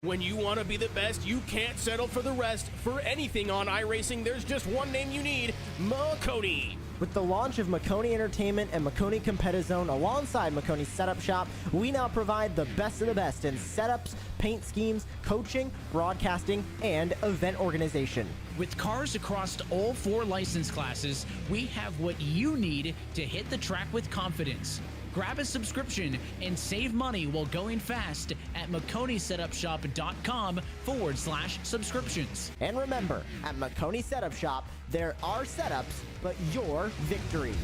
When you want to be the best, you can't settle for the rest. For anything on iRacing, there's just one name you need, Maconi. With the launch of Maconi Entertainment and Maconi Competizone alongside Maconi Setup Shop, we now provide the best of the best in setups, paint schemes, coaching, broadcasting, and event organization. With cars across all 4 license classes, we have what you need to hit the track with confidence. Grab a subscription and save money while going fast at MaconiSetupShop.com/subscriptions. And remember, at Maconi Setup Shop, there are setups, but your victories.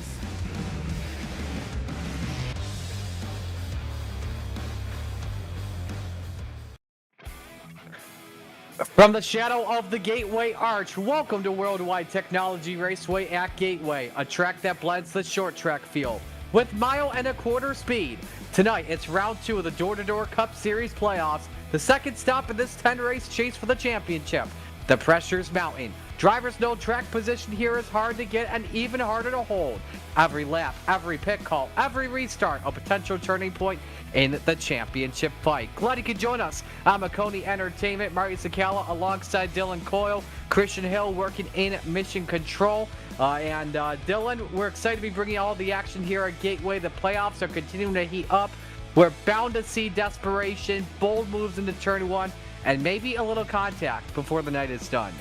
From the shadow of the Gateway Arch, welcome to Worldwide Technology Raceway at Gateway, a track that blends the short track feel with 1.25 mile speed. Tonight, it's round 2 of the Door Cup Series playoffs, the second stop in this 10-race chase for the championship. The pressure's mounting. Drivers know track position here is hard to get and even harder to hold. Every lap, every pit call, every restart, a potential turning point in the championship fight. Glad you could join us. I'm Maconi Entertainment, Marty Sakala alongside Dylan Coyle, Christian Hill working in mission control. Dylan, we're excited to be bringing all the action here at Gateway. The playoffs are continuing to heat up. We're bound to see desperation, bold moves into turn 1, and maybe a little contact before the night is done.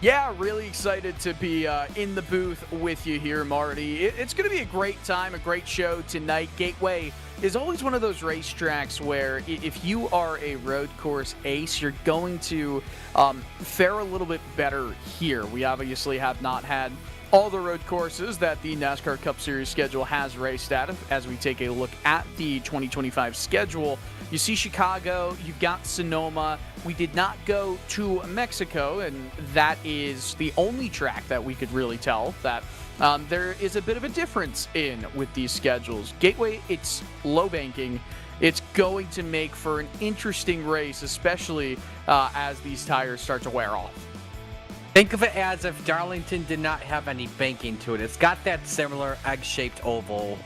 Yeah, really excited to be in the booth with you here, Marty. It's going to be a great time, a great show tonight. Gateway is always one of those racetracks where if you are a road course ace, you're going to fare a little bit better here. We obviously have not had all the road courses that the NASCAR Cup Series schedule has raced at. As we take a look at the 2025 schedule, you see Chicago, you've got Sonoma. We did not go to Mexico, and that is the only track that we could really tell that there is a bit of a difference in with these schedules. Gateway, it's low banking. It's going to make for an interesting race, especially as these tires start to wear off. Think of it as if Darlington did not have any banking to it. It's got that similar egg-shaped oval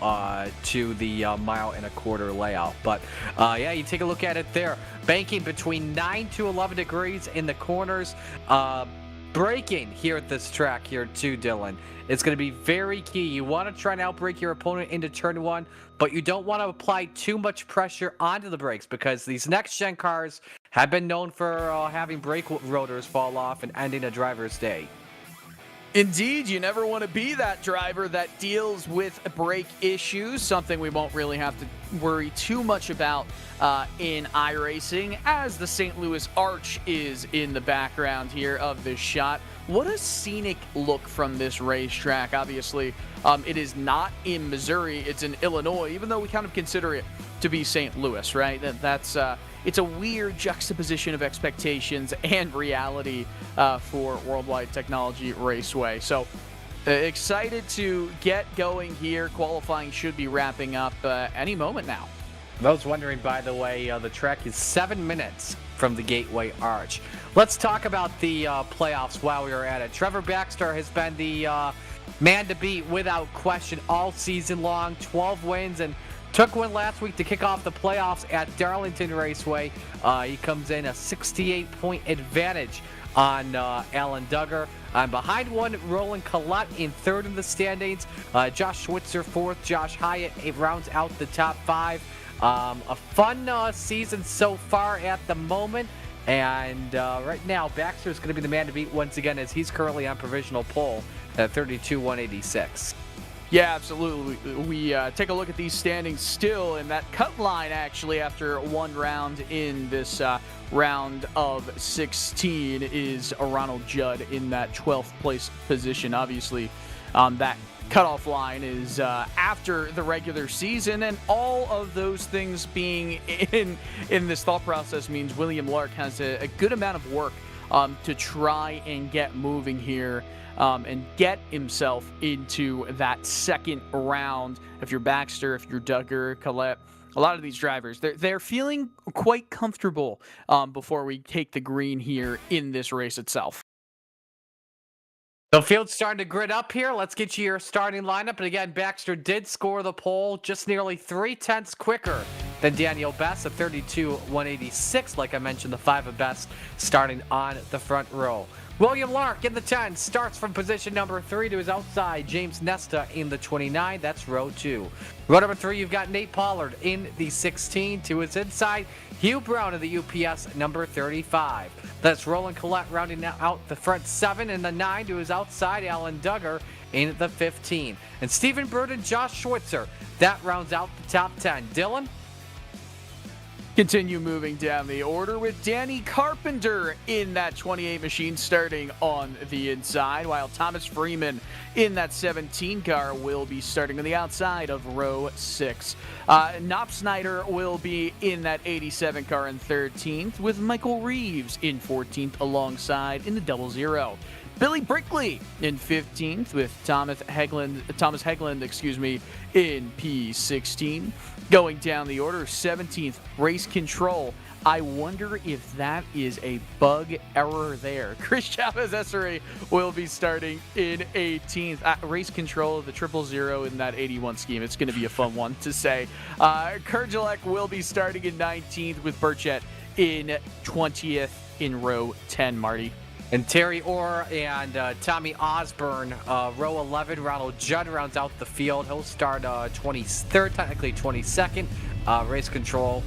to the 1.25 mile layout. But yeah, you take a look at it there. Banking between 9 to 11 degrees in the corners. Braking here at this track here too, Dylan. It's going to be very key. You want to try and outbrake your opponent into turn 1, but you don't want to apply too much pressure onto the brakes because these next-gen cars have been known for having brake rotors fall off and ending a driver's day. Indeed, you never want to be that driver that deals with brake issues, something we won't really have to worry too much about in iRacing, as the St. Louis Arch is in the background here of this shot. What a scenic look from this racetrack. Obviously, it is not in Missouri, it's in Illinois, even though we kind of consider it to be St. Louis, right? It's a weird juxtaposition of expectations and reality for Worldwide Technology Raceway. So excited to get going here. Qualifying should be wrapping up any moment now. Those wondering, by the way, the track is 7 minutes from the Gateway Arch. Let's talk about the playoffs while we are at it. Trevor Baxter has been the man to beat without question all season long. 12 wins and took one last week to kick off the playoffs at Darlington Raceway. He comes in a 68-point advantage on Alan Duggar. Behind one, Roland Collette in 3rd in the standings. Josh Schwitzer 4th. Josh Hyatt rounds out the top 5. A fun season so far at the moment. And right now, Baxter is going to be the man to beat once again as he's currently on provisional pole at 32,186. Yeah, absolutely. We take a look at these standings still, and that cut line actually after one round in this round of 16 is Ronald Judd in that 12th place position. Obviously, that cutoff line is after the regular season, and all of those things being in this thought process means William Lark has a good amount of work to try and get moving here and get himself into that second round. If you're Baxter, if you're Duggar, Collette, a lot of these drivers, they're feeling quite comfortable before we take the green here in this race itself. The field's starting to grid up here. Let's get you your starting lineup. And again, Baxter did score the pole just nearly 3/10 quicker Then Daniel Best, a 32-186, like I mentioned, the 5 of Best starting on the front row. William Lark in the 10 starts from position number 3 to his outside. James Nesta in the 29. That's row 2. Row number 3, you've got Nate Pollard in the 16 to his inside. Hugh Brown in the UPS number 35. That's Roland Collette rounding out the front 7 and the 9 to his outside. Alan Duggar in the 15. And Stephen Bird and Josh Schweitzer, that rounds out the top 10. Dylan? Continue moving down the order with Danny Carpenter in that 28 machine starting on the inside, while Thomas Freeman in that 17 car will be starting on the outside of row 6. Knop Snyder will be in that 87 car in 13th, with Michael Reeves in 14th alongside in the 00. Billy Brickley in 15th with Thomas Hegland, in P16. Going down the order, 17th, Race Control. I wonder if that is a bug error there. Chris Chavez-Essery will be starting in 18th. Race Control, the 000 in that 81 scheme. It's going to be a fun one to say. Kurgelek will be starting in 19th with Burchett in 20th in row 10, Marty. And Terry Orr and Tommy Osborne, row 11, Ronald Judd rounds out the field. He'll start 23rd, technically 22nd. Race Control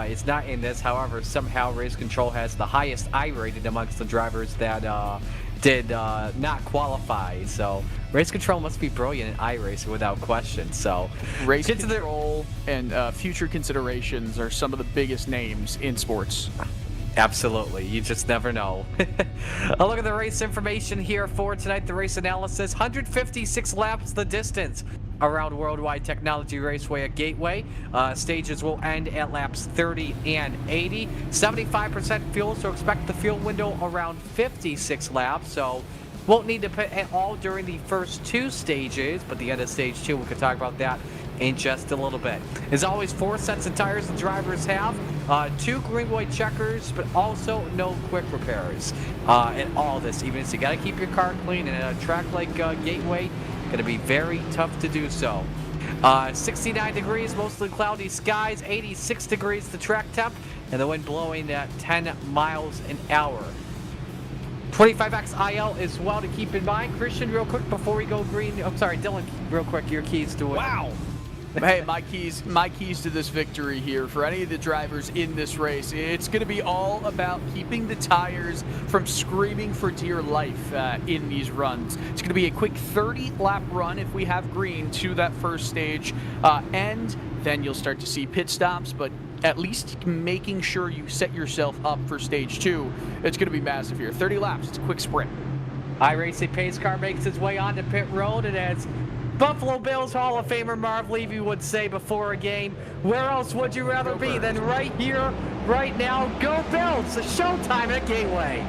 is not in this. However, somehow Race Control has the highest I rated amongst the drivers that did not qualify. So Race Control must be brilliant in iRacing without question. So Race Control and future considerations are some of the biggest names in sports. Absolutely. You just never know. A look at the race information here for tonight. The race analysis. 156 laps the distance around Worldwide Technology Raceway at Gateway. Stages will end at laps 30 and 80. 75% fuel, so expect the fuel window around 56 laps. So won't need to pit at all during the first 2 stages, but the end of stage 2, we can talk about that in just a little bit. As always, 4 sets of tires the drivers have, 2 green-white checkers, but also no quick repairs in all this. Even if you got to keep your car clean, and at a track like Gateway, going to be very tough to do so. 69 degrees, mostly cloudy skies, 86 degrees the track temp, and the wind blowing at 10 miles an hour. 25X IL as well to keep in mind. Christian, real quick before we go green. I'm sorry, Dylan, real quick, your keys to it. Wow. Hey, my keys to this victory here for any of the drivers in this race. It's going to be all about keeping the tires from screaming for dear life in these runs. It's going to be a quick 30-lap run if we have green to that first stage, and then you'll start to see pit stops, but at least making sure you set yourself up for stage 2. It's going to be massive here. 30 laps. It's a quick sprint. iRacing pace car makes its way onto pit road, and as Buffalo Bills Hall of Famer Marv Levy would say before a game, where else would you rather be than right here, right now? Go Bills! It's showtime at Gateway.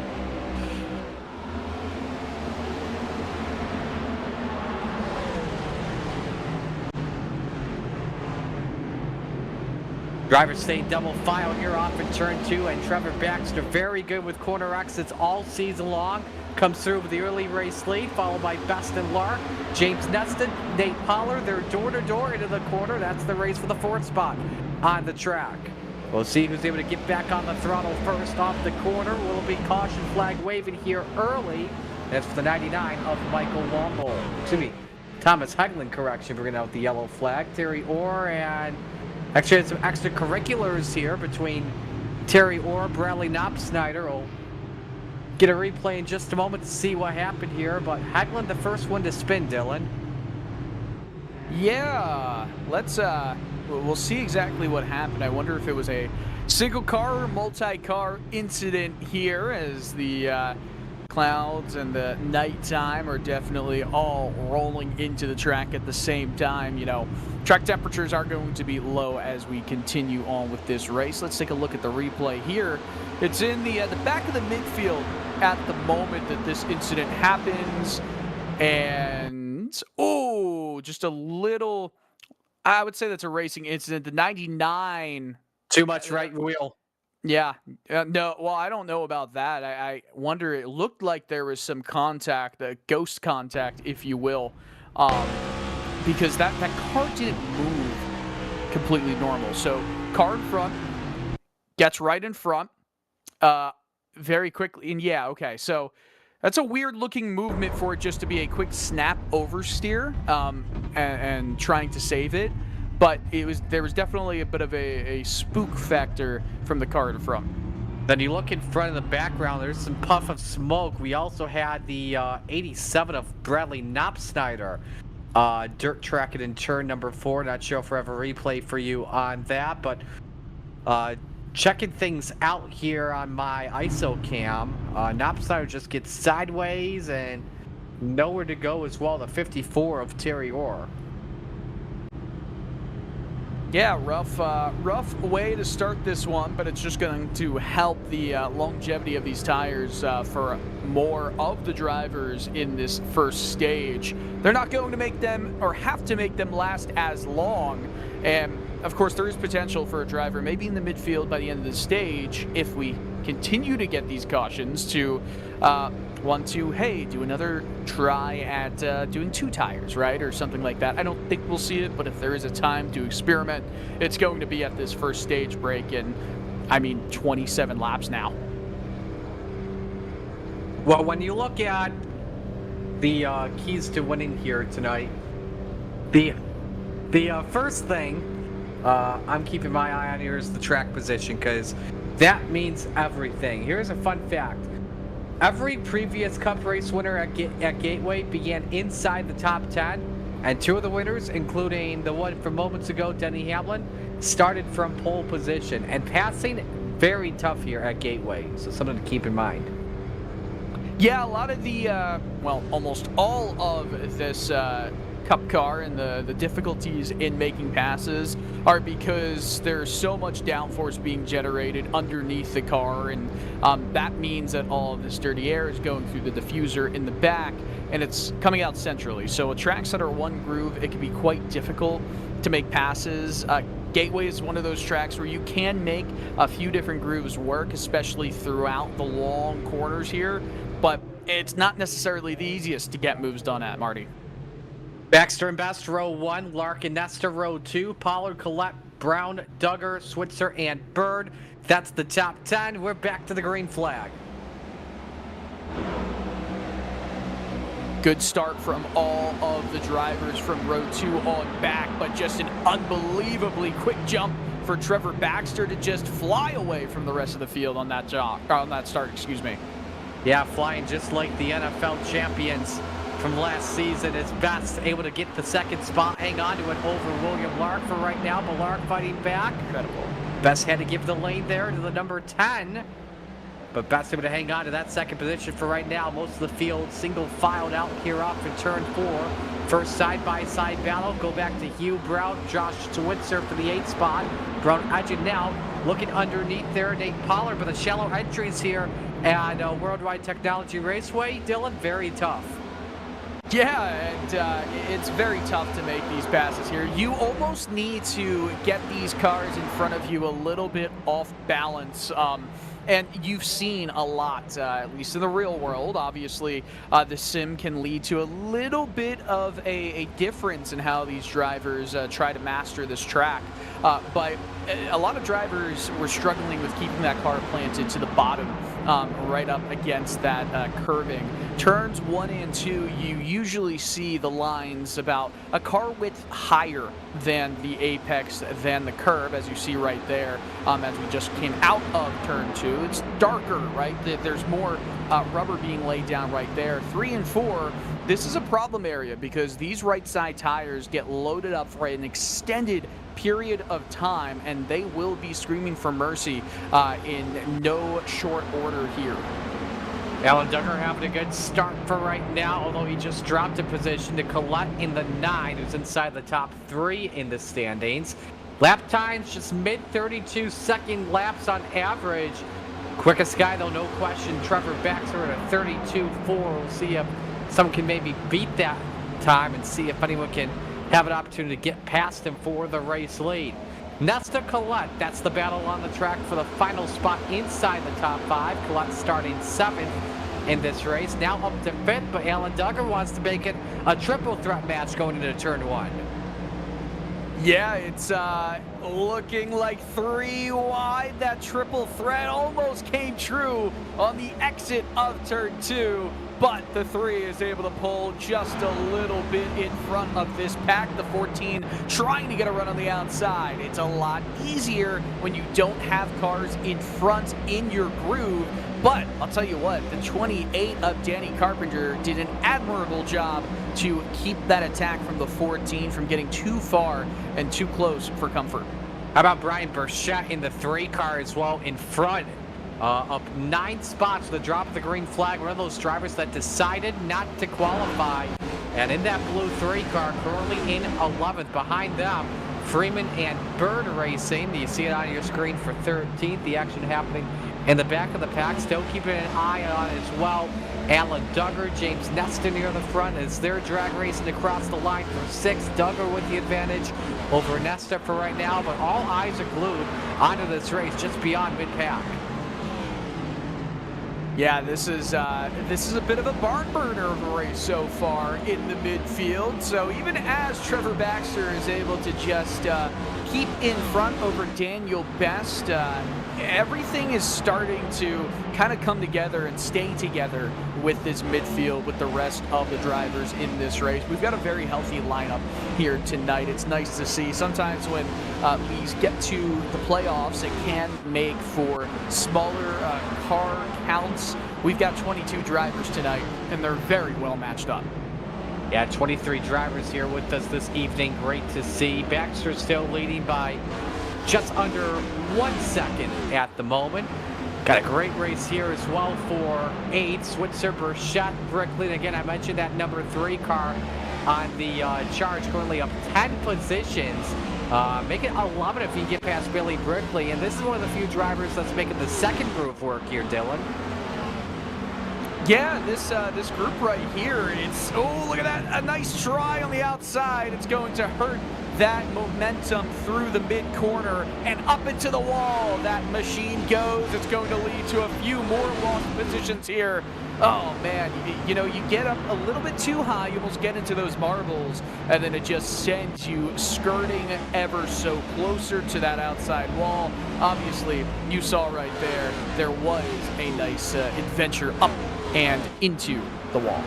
Drivers stay double file here off in turn 2, and Trevor Baxter, very good with corner exits all season long, comes through with the early race lead, followed by Best and Lark. James Neston, Nate Pollard, they're door-to-door into the corner. That's the race for the 4th spot on the track. We'll see who's able to get back on the throttle first off the corner. Will be caution flag waving here early. That's for the 99 of Michael Longholm. Excuse me, Thomas Hegland, correction, bringing out the yellow flag. Terry Orr and actually some extracurriculars here between Terry Orr, Bradley Knopf-Snyder. We'll get a replay in just a moment to see what happened here, but Hegland the first one to spin, Dylan. Yeah, we'll see exactly what happened. I wonder if it was a single car or multi-car incident here, as the clouds and the nighttime are definitely all rolling into the track at the same time. You know, track temperatures are going to be low as we continue on with this race. Let's take a look at the replay here. It's in the back of the midfield at the moment that this incident happens, and just a little, I would say that's a racing incident. The 99, too much right wheel. Yeah, no, well, I don't know about that. I wonder, it looked like there was some contact, ghost contact, if you will, because that car didn't move completely normal. So car in front gets right in front very quickly. And yeah, okay, so that's a weird looking movement for it just to be a quick snap oversteer and trying to save it. But there was definitely a bit of a spook factor from the car in front. Then you look in front of the background, there's some puff of smoke. We also had the 87 of Bradley Knopsnyder dirt tracking in turn number 4. Not sure if we have a replay for you on that, but checking things out here on my ISO cam. Knopsnyder just gets sideways and nowhere to go as well. The 54 of Terry Orr. Yeah, rough way to start this one, but it's just going to help the longevity of these tires for more of the drivers in this first stage. They're not going to make them or have to make them last as long. And of course, there is potential for a driver maybe in the midfield by the end of the stage if we continue to get these cautions to want to, hey, do another try at doing 2 tires, right? Or something like that. I don't think we'll see it, but if there is a time to experiment, it's going to be at this first stage break in, 27 laps now. Well, when you look at the keys to winning here tonight, the first thing I'm keeping my eye on here is the track position, because that means everything. Here's a fun fact. Every previous Cup race winner at Gateway began inside the top 10, and 2 of the winners, including the one from moments ago, Denny Hamlin, started from pole position. And passing, very tough here at Gateway, so something to keep in mind. Yeah, a lot of the, well, almost all of this Cup car and the difficulties in making passes are because there's so much downforce being generated underneath the car, and that means that all of this dirty air is going through the diffuser in the back and it's coming out centrally. So at tracks that are one groove, it can be quite difficult to make passes. Gateway is one of those tracks where you can make a few different grooves work, especially throughout the long corners here, but it's not necessarily the easiest to get moves done at, Marty. Baxter and Best, row 1. Lark and Nesta, row 2. Pollard, Collette, Brown, Duggar, Switzer, and Bird. That's the top 10. We're back to the green flag. Good start from all of the drivers from row 2 on back, but just an unbelievably quick jump for Trevor Baxter to just fly away from the rest of the field on that start, excuse me. Yeah, flying just like the NFL champions from last season. Is Best able to get the second spot, hang on to it over William Lark for right now, but Lark fighting back. Incredible. Best had to give the lane there to the number 10, but Best able to hang on to that second position for right now. Most of the field single filed out here off in turn 4. First side-by-side battle. Go back to Hugh Brown, Josh Switzer for the 8th spot. Brown edging now, looking underneath there, Nate Pollard, but the shallow entries here at Worldwide Technology Raceway, Dylan, very tough. Yeah, and it's very tough to make these passes here. You almost need to get these cars in front of you a little bit off balance. And you've seen a lot, at least in the real world. Obviously, the sim can lead to a little bit of a difference in how these drivers try to master this track. But a lot of drivers were struggling with keeping that car planted to the bottom, right up against that curving. Turns 1 and 2, you usually see the lines about a car width higher than the apex, than the curb, as you see right there. As we just came out of turn 2, it's darker, right? There's more rubber being laid down right there. 3 and 4, this is a problem area because these right side tires get loaded up for an extended period of time, and they will be screaming for mercy in no short order here. Alan Duggar having a good start for right now, although he just dropped a position to Collette in the 9, who's inside the top 3 in the standings. Lap times just mid-32 second laps on average. Quickest guy, though, no question, Trevor Baxter at a 32.4. We'll see if someone can maybe beat that time and see if anyone can have an opportunity to get past him for the race lead. Nesta Collette, that's the battle on the track for the final spot inside the top 5. Collette starting 7th in this race, now up to 5th, but Alan Duggar wants to make it a triple threat match going into turn 1. Yeah, it's looking like 3 wide. That triple threat almost came true on the exit of turn 2, but the 3 is able to pull just a little bit in front of this pack. The 14 trying to get a run on the outside. It's a lot easier when you don't have cars in front in your groove. But I'll tell you what, the 28 of Danny Carpenter did an admirable job to keep that attack from the 14 from getting too far and too close for comfort. How about Brian Burchett in the 3 car as well in front? Up 9 spots with the drop of the green flag. One of those drivers that decided not to qualify. And in that blue 3 car, currently in 11th. Behind them, Freeman and Bird Racing. You see it on your screen for 13th. The action happening in the back of the pack. Still keeping an eye on it as well. Alan Duggar, James Nestor near the front as they're drag racing across the line for 6th. Duggar with the advantage over Nestor for right now. But all eyes are glued onto this race just beyond mid-pack. Yeah, this is a bit of a barn burner of a race so far in the midfield. So even as Trevor Baxter is able to just keep in front over Daniel Best, everything is starting to kind of come together and stay together with this midfield with the rest of the drivers in this race. We've got a very healthy lineup here tonight. It's nice to see. Sometimes when we get to the playoffs, it can make for smaller car counts. We've got 22 drivers tonight, and they're very well matched up. Yeah, 23 drivers here with us this evening. Great to see. Baxter still leading by just under 1 second at the moment. Got a great race here as well for 8. Switzer, Burchett, Brickley. And again, I mentioned that number 3 car on the charge, currently up 10 positions. Make it 11 if you get past Billy Brickley. And this is one of the few drivers that's making the second groove work here, Dylan. Yeah, this group right here, it's, oh, look at that, a nice try on the outside. It's going to hurt that momentum through the mid-corner and up into the wall. That machine goes. It's going to lead to a few more lost positions here. Oh, man, you know, you get up a little bit too high, you almost get into those marbles, and then it just sends you skirting ever so closer to that outside wall. Obviously, you saw right there was a nice adventure up and into the wall.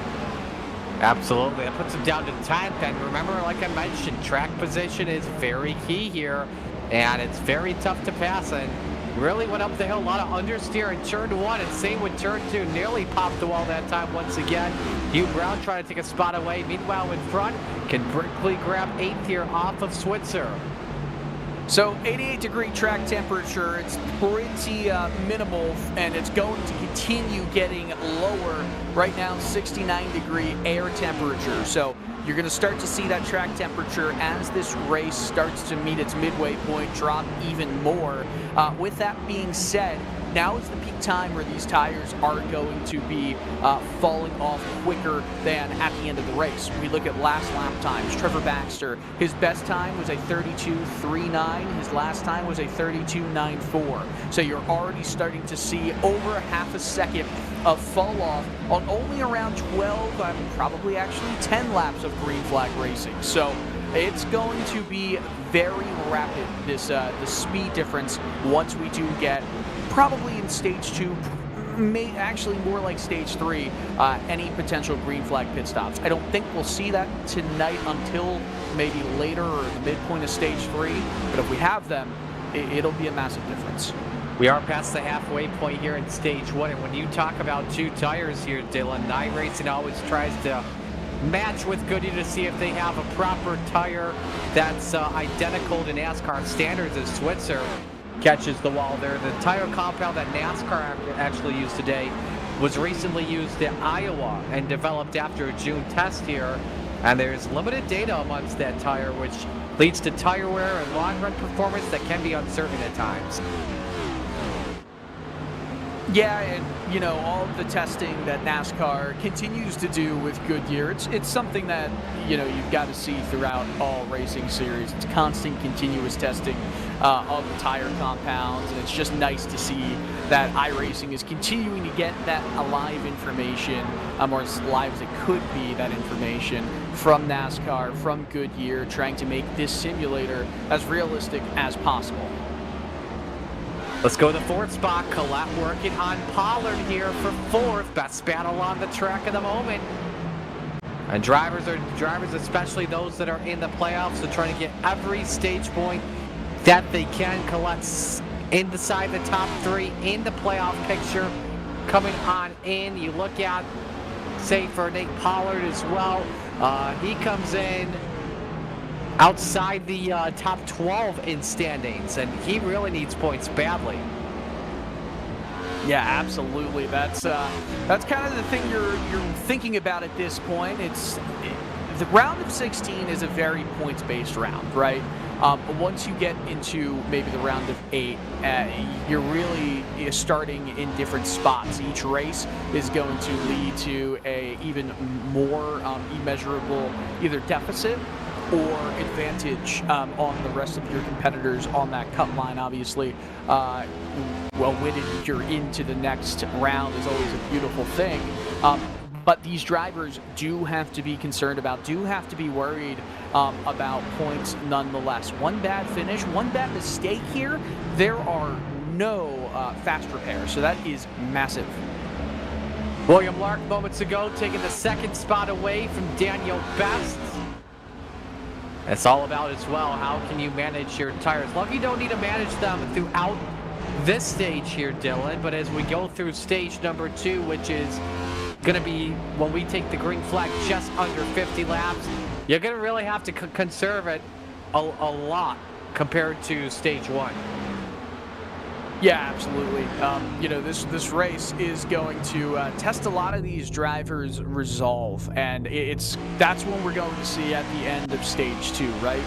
Absolutely. That puts him down to 10th. And remember, like I mentioned, track position is very key here, and it's very tough to pass. And really went up the hill, a lot of understeer in turn 1, and same with turn 2. Nearly popped the wall that time once again. Hugh Brown trying to take a spot away. Meanwhile, in front, can Brickley grab 8th here off of Switzer? So 88-degree track temperature, it's pretty minimal, and it's going to continue getting lower. Right now, 69-degree air temperature. So you're going to start to see that track temperature as this race starts to meet its midway point drop even more. With that being said, now is the peak time where these tires are going to be falling off quicker than at the end of the race. We look at last lap times. Trevor Baxter, his best time was a 32.39. His last time was a 32.94. So you're already starting to see over half a second of fall off on only around 12, probably actually 10 laps of green flag racing. So it's going to be very rapid, this the speed difference, once we do get, probably in stage 2, actually more like stage 3, any potential green flag pit stops. I don't think we'll see that tonight until maybe later or the midpoint of stage 3, but if we have them, it'll be a massive difference. We are past the halfway point here in stage 1, and when you talk about 2 tires here, Dylan, iRacing always tries to match with Goodyear to see if they have a proper tire that's identical to NASCAR standards as Switzer catches the wall there. The tire compound that NASCAR actually used today was recently used in Iowa and developed after a June test here, and there's limited data amongst that tire, which leads to tire wear and long run performance that can be uncertain at times. Yeah, and you know, all of the testing that NASCAR continues to do with Goodyear, it's something that, you know, you've got to see throughout all racing series. It's constant, continuous testing of the tire compounds, and it's just nice to see that iRacing is continuing to get that live information, or as live as it could be, that information from NASCAR, from Goodyear, trying to make this simulator as realistic as possible. Let's go to the fourth spot. Collette working on Pollard here for fourth. Best battle on the track at the moment. And drivers, especially those that are in the playoffs, are trying to get every stage point that they can. Colette's inside the top 3 in the playoff picture. Coming on in, you look at, say, for Nate Pollard as well. He comes in outside the top 12 in standings, and he really needs points badly. Yeah, absolutely. That's kind of the thing you're thinking about at this point. The round of 16 is a very points-based round, right? Once you get into maybe the round of 8, you're starting in different spots. Each race is going to lead to a even more immeasurable either deficit or advantage on the rest of your competitors on that cut line. Obviously, winning you're into the next round is always a beautiful thing. But these drivers do have to be concerned about, do have to be worried about points nonetheless. One bad finish, one bad mistake here, there are no fast repairs. So that is massive. William Lark moments ago taking the second spot away from Daniel Best. It's all about as well, how can you manage your tires? Lucky you don't need to manage them throughout this stage here, Dylan, but as we go through stage number 2, which is going to be when we take the green flag just under 50 laps, you're going to really have to conserve it a lot compared to stage 1. Yeah, absolutely. This race is going to test a lot of these drivers' resolve, and that's what we're going to see at the end of stage 2, right?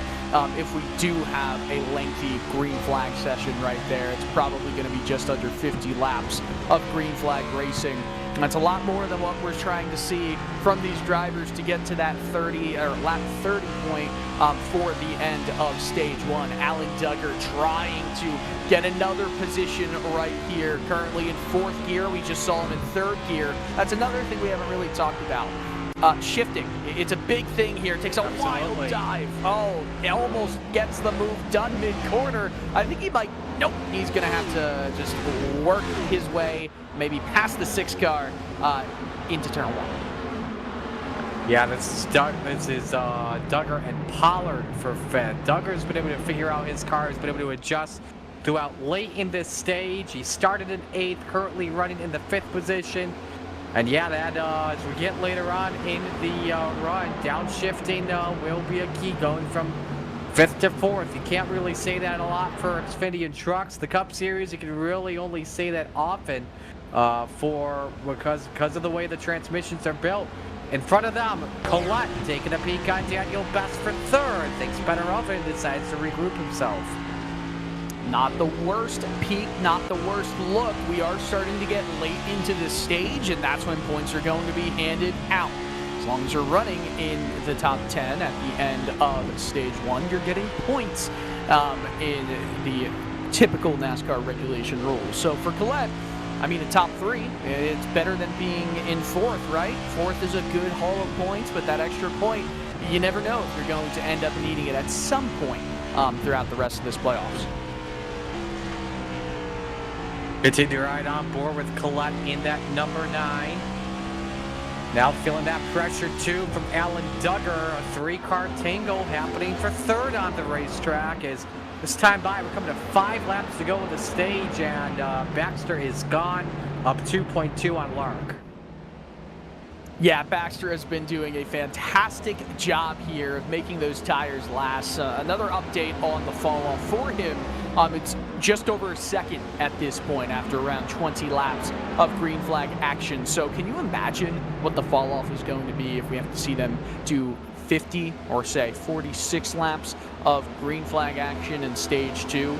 If we do have a lengthy green flag session right there, it's probably going to be just under 50 laps of green flag racing. That's a lot more than what we're trying to see from these drivers to get to that 30 or lap 30 point for the end of stage 1. Alan Duggar trying to get another position right here. Currently in 4th gear. We just saw him in 3rd gear. That's another thing we haven't really talked about. Shifting. It's a big thing here. It takes a wild dive. Oh, it almost gets the move done mid-corner. I think he might. Nope. He's going to have to just work his way, maybe past the 6 car into turn 1. Yeah, this is Duggar and Pollard for Fed. Duggar's been able to figure out his car, has been able to adjust throughout late in this stage. He started in 8th, currently running in the 5th position. And yeah, that as we get later on in the run, downshifting will be a key, going from 5th to 4th. You can't really say that a lot for Xfinity and trucks. The Cup Series, you can really only say that often because of the way the transmissions are built. In front of them, Collette taking a peek on Daniel Best for 3rd. Thinks better of it and decides to regroup himself. Not the worst peak, not the worst look. We are starting to get late into this stage, and that's when points are going to be handed out. As long as you're running in the top 10 at the end of stage 1, you're getting points in the typical NASCAR regulation rules. So for Collette, I mean, the top 3, it's better than being in 4th, right? 4th is a good haul of points, but that extra point, you never know if you're going to end up needing it at some point throughout the rest of this playoffs. Continue right on board with Collette in that number 9. Now feeling that pressure too from Alan Duggar. A 3-car tango happening for 3rd on the racetrack. As this time by, we're coming to 5 laps to go with the stage, and Baxter is gone, up 2.2 on Lark. Yeah, Baxter has been doing a fantastic job here of making those tires last. Another update on the fall off for him. It's just over a second at this point after around 20 laps of green flag action. So can you imagine what the fall off is going to be if we have to see them do 50 or say 46 laps of green flag action in stage 2?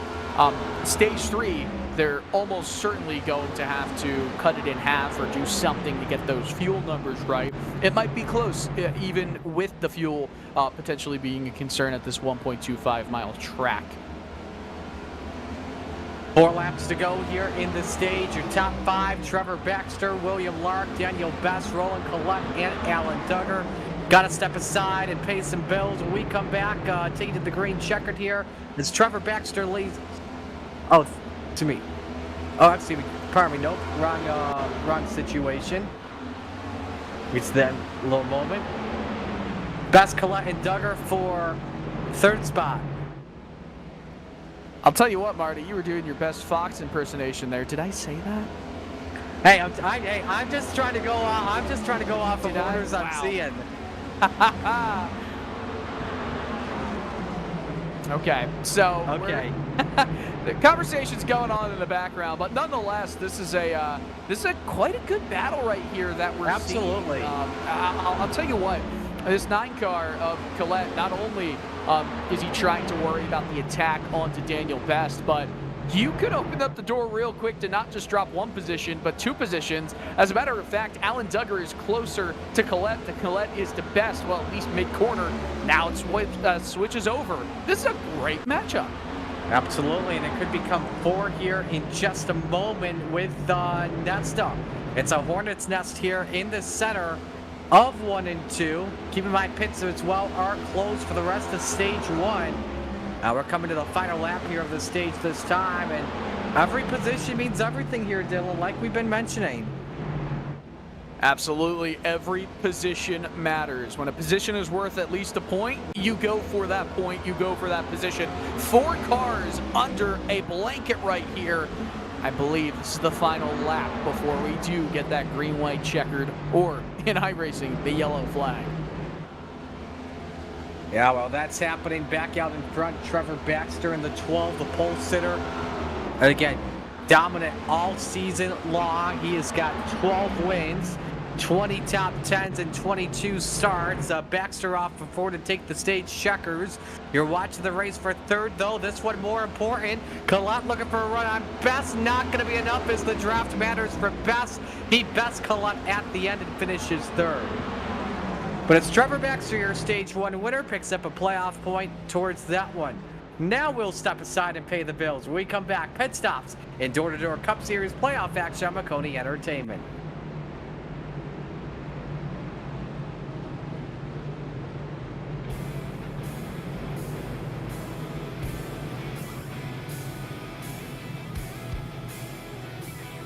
Stage 3, they're almost certainly going to have to cut it in half or do something to get those fuel numbers right. It might be close, even with the fuel potentially being a concern at this 1.25 mile track. 4 laps to go here in the stage. Your top 5, Trevor Baxter, William Lark, Daniel Best, Roland Collette, and Alan Duggar. Got to step aside and pay some bills. When we come back, take you to the green checkered here. As Trevor Baxter leads. Oh, to me. Oh, excuse me. Pardon me. Nope. Wrong situation. It's that little moment. Best Collette and Duggar for third spot. I'll tell you what, Marty, you were doing your best Fox impersonation there. Did I say that? Hey, I'm just trying to go off. I'm just trying to go off of orders I'm seeing. Okay, so okay. The conversation's going on in the background, but nonetheless, this is quite a good battle right here that we're seeing. Absolutely. I'll tell you what. This 9-car of Collette, not only is he trying to worry about the attack onto Daniel Best, but you could open up the door real quick to not just drop 1 position, but 2 positions. As a matter of fact, Alan Duggar is closer to Collette than Collette is to Best, well, at least mid-corner. Now it switches over. This is a great matchup. Absolutely, and it could become 4 here in just a moment with Nesta. It's a Hornet's Nest here in the center of 1 and 2. Keep in mind, pits as well are closed for the rest of stage 1. We're coming to the final lap here of the stage this time, and every position means everything here, Dylan, like we've been mentioning. Absolutely, every position matters. When a position is worth at least a point, you go for that point, you go for that position. 4 cars under a blanket right here. I believe this is the final lap before we do get that green-white checkered, or in iRacing, the yellow flag. Yeah, well, that's happening. Back out in front, Trevor Baxter in the 12, the pole sitter. And again, dominant all season long. He has got 12 wins, 20 top 10s, and 22 starts. Baxter off for 4 to take the stage checkers. You're watching the race for third, though. This one more important. Collette looking for a run on Best. Not going to be enough as the draft matters for Best. He bests Collette at the end and finishes third. But it's Trevor Baxter, your stage 1 winner, picks up a playoff point towards that one. Now we'll step aside and pay the bills. When we come back, pit stops in Door Cup Series playoff action on Maconi Entertainment.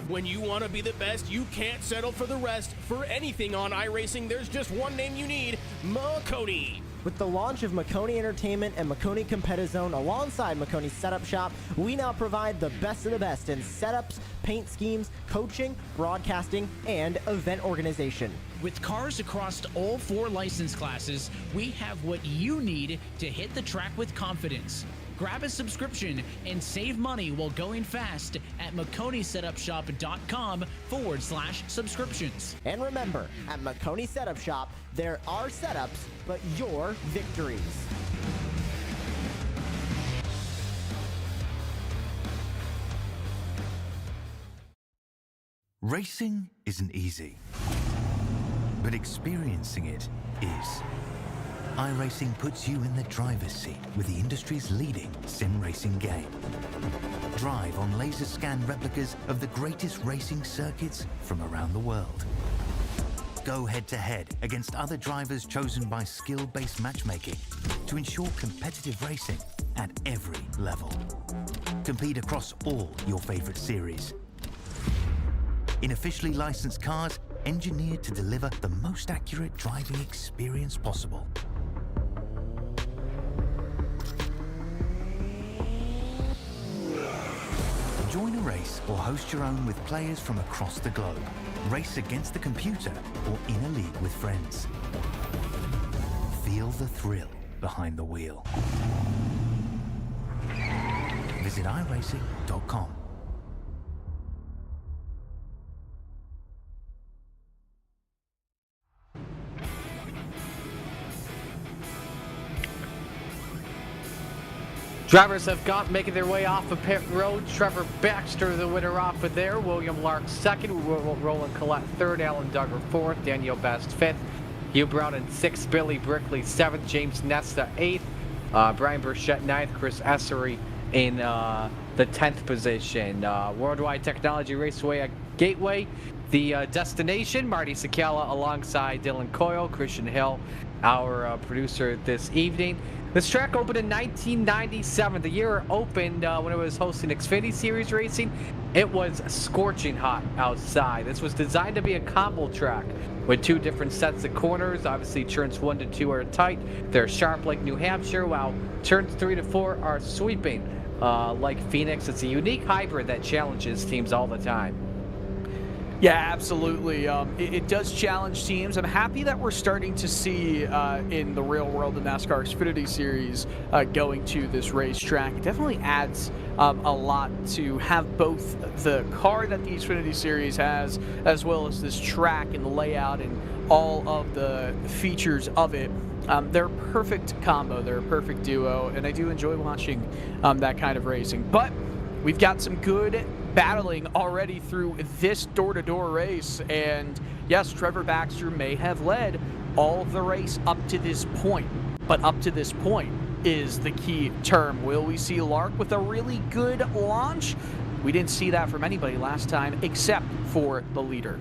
When you want to be the best, you can't settle for the rest. For anything on iRacing, there's just one name you need, Maconi. With the launch of Maconi Entertainment and Maconi Competizone alongside Maconi's Setup Shop, we now provide the best of the best in setups, paint schemes, coaching, broadcasting, and event organization. With cars across all 4 license classes, we have what you need to hit the track with confidence. Grab a subscription and save money while going fast at MaconiSetupShop.com/subscriptions. And remember, at Maconi Setup Shop, there are setups, but your victories. Racing isn't easy, but experiencing it is. iRacing puts you in the driver's seat with the industry's leading sim racing game. Drive on laser scan replicas of the greatest racing circuits from around the world. Go head-to-head against other drivers chosen by skill-based matchmaking to ensure competitive racing at every level. Compete across all your favorite series. In officially licensed cars, engineered to deliver the most accurate driving experience possible. Join a race or host your own with players from across the globe. Race against the computer or in a league with friends. Feel the thrill behind the wheel. Visit iRacing.com. Drivers have got making their way off of pit road. Trevor Baxter, the winner off of there. William Lark second. Roland Collette third. Alan Duggar fourth. Daniel Best fifth. Hugh Brown in sixth. Billy Brickley seventh. James Nesta eighth. Brian Burchett ninth. Chris Essery in the 10th position. Worldwide Technology Raceway at Gateway. The destination, Marty Sakala alongside Dylan Coyle, Christian Hill, our producer this evening. This track opened in 1997. The year it opened when it was hosting Xfinity Series racing. It was scorching hot outside. This was designed to be a combo track with 2 different sets of corners. Obviously, turns 1 to 2 are tight. They're sharp like New Hampshire, while turns 3 to 4 are sweeping like Phoenix. It's a unique hybrid that challenges teams all the time. Yeah, absolutely. It does challenge teams. I'm happy that we're starting to see in the real world the NASCAR Xfinity Series going to this racetrack. It definitely adds a lot to have both the car that the Xfinity Series has, as well as this track and the layout and all of the features of it. They're a perfect combo. They're a perfect duo, and I do enjoy watching that kind of racing. But we've got some good battling already through this door-to-door race, and yes, Trevor Baxter may have led all of the race up to this point, but up to this point is the key term. Will we see Lark with a really good launch? We didn't see that from anybody last time except for the leader.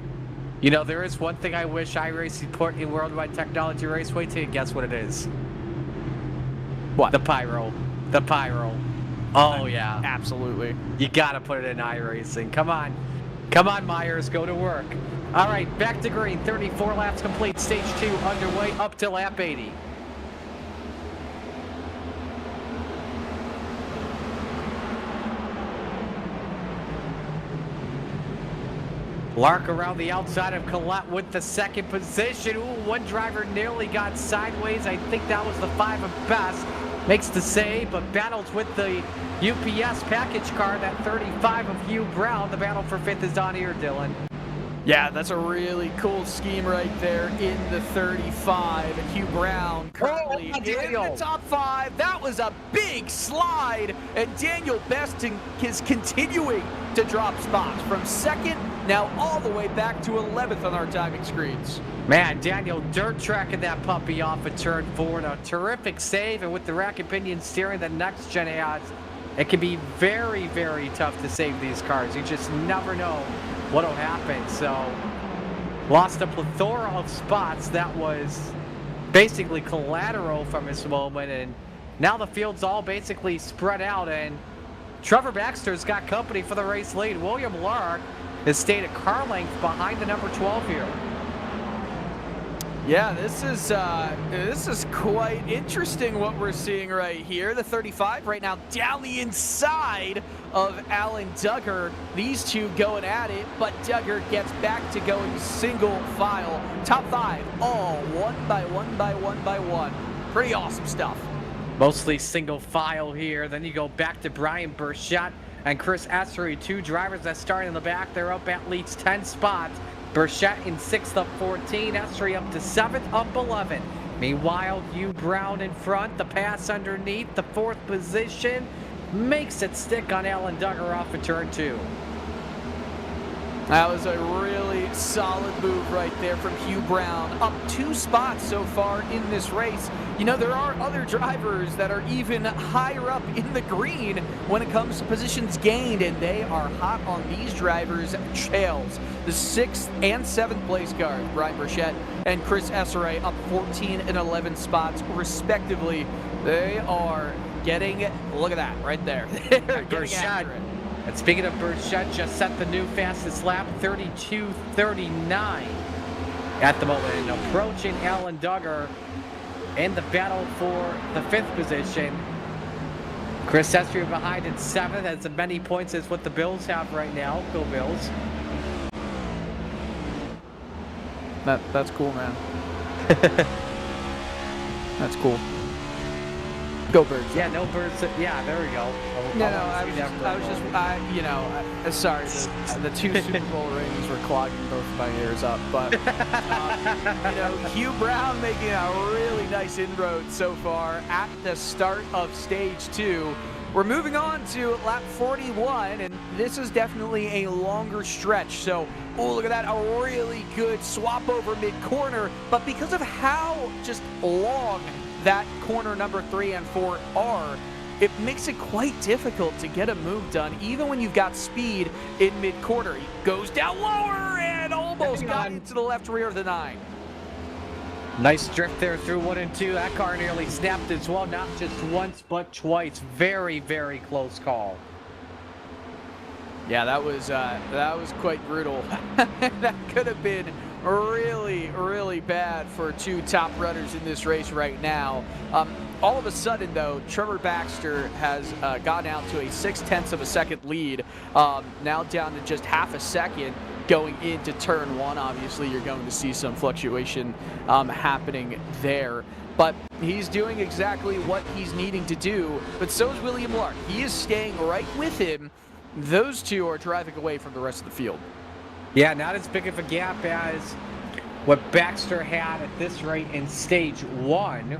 You know, there is one thing I wish iRacing put in Worldwide Technology Raceway to. Guess what it is? What? The pyro. The pyro. Oh, yeah. Absolutely. You got to put it in iRacing. Come on. Come on, Myers. Go to work. All right, back to green. 34 laps complete. Stage 2 underway up to lap 80. Lark around the outside of Collette with the second position. Ooh, one driver nearly got sideways. I think that was the 5 of Best. Makes the save, but battles with the UPS package car, that 35 of Hugh Brown. The battle for 5th is on here, Dylan. Yeah, that's a really cool scheme right there in the 35. Hugh Brown currently in the top 5. That was a big slide, and Daniel Beston is continuing to drop spots from 2nd, now all the way back to 11th on our timing screens. Man, Daniel dirt tracking that puppy off of turn 4. A terrific save, and with the rack and pinion steering that next gen has, it can be very, very tough to save these cars. You just never know what'll happen. So, lost a plethora of spots. That was basically collateral from his moment, and now the field's all basically spread out, and Trevor Baxter's got company for the race lead. William Lark has stayed a car length behind the number 12 here. Yeah, this is quite interesting what we're seeing right here. The 35 right now down the inside of Alan Duggar. These two going at it, but Duggar gets back to going single file. Top 5, all one by one by one by one. Pretty awesome stuff. Mostly single file here. Then you go back to Brian Burchett and Chris Essery, 2 drivers that start in the back. They're up at least 10 spots. Burchett in 6th up 14, Essery up to 7th up 11. Meanwhile, Hugh Brown in front, the pass underneath, the 4th position makes it stick on Alan Duggar off of turn 2. That was a really solid move right there from Hugh Brown. Up 2 spots so far in this race. You know, there are other drivers that are even higher up in the green when it comes to positions gained, and they are hot on these drivers' trails. The 6th and 7th place cars, Brian Burchett and Chris Esseray, up 14 and 11 spots respectively. They are getting, look at that right there. They're getting after it. And speaking of Burchett, just set the new fastest lap, 32:39 at the moment, and approaching Alan Duggar in the battle for the 5th position. Chris Essery behind in 7th, as many points as what the Bills have right now. Go Bills. That's cool, man. That's cool. Go Birds. Yeah, no Birds. Yeah, there we go. Sorry, the 2 Super Bowl rings were clogging both my ears up, but Hugh Brown making a really nice inroad so far at the start of stage 2. We're moving on to lap 41, and this is definitely a longer stretch. So, oh, look at that, a really good swap over mid-corner, but because of how just long that corner number 3 and 4 are, it makes it quite difficult to get a move done, even when you've got speed in mid-corner. He goes down lower and almost got into the left rear of the 9. Nice drift there through 1 and 2. That car nearly snapped as well, not just once, but twice. Very, very close call. Yeah, that was quite brutal. That could have been really, really bad for two top runners in this race right now. All of a sudden, though, Trevor Baxter has gone out to a 0.6 of a second lead, now down to just half a second going into turn 1. Obviously, you're going to see some fluctuation happening there. But he's doing exactly what he's needing to do, but so is William Lark. He is staying right with him. Those two are driving away from the rest of the field. Yeah, not as big of a gap as what Baxter had at this rate in stage 1.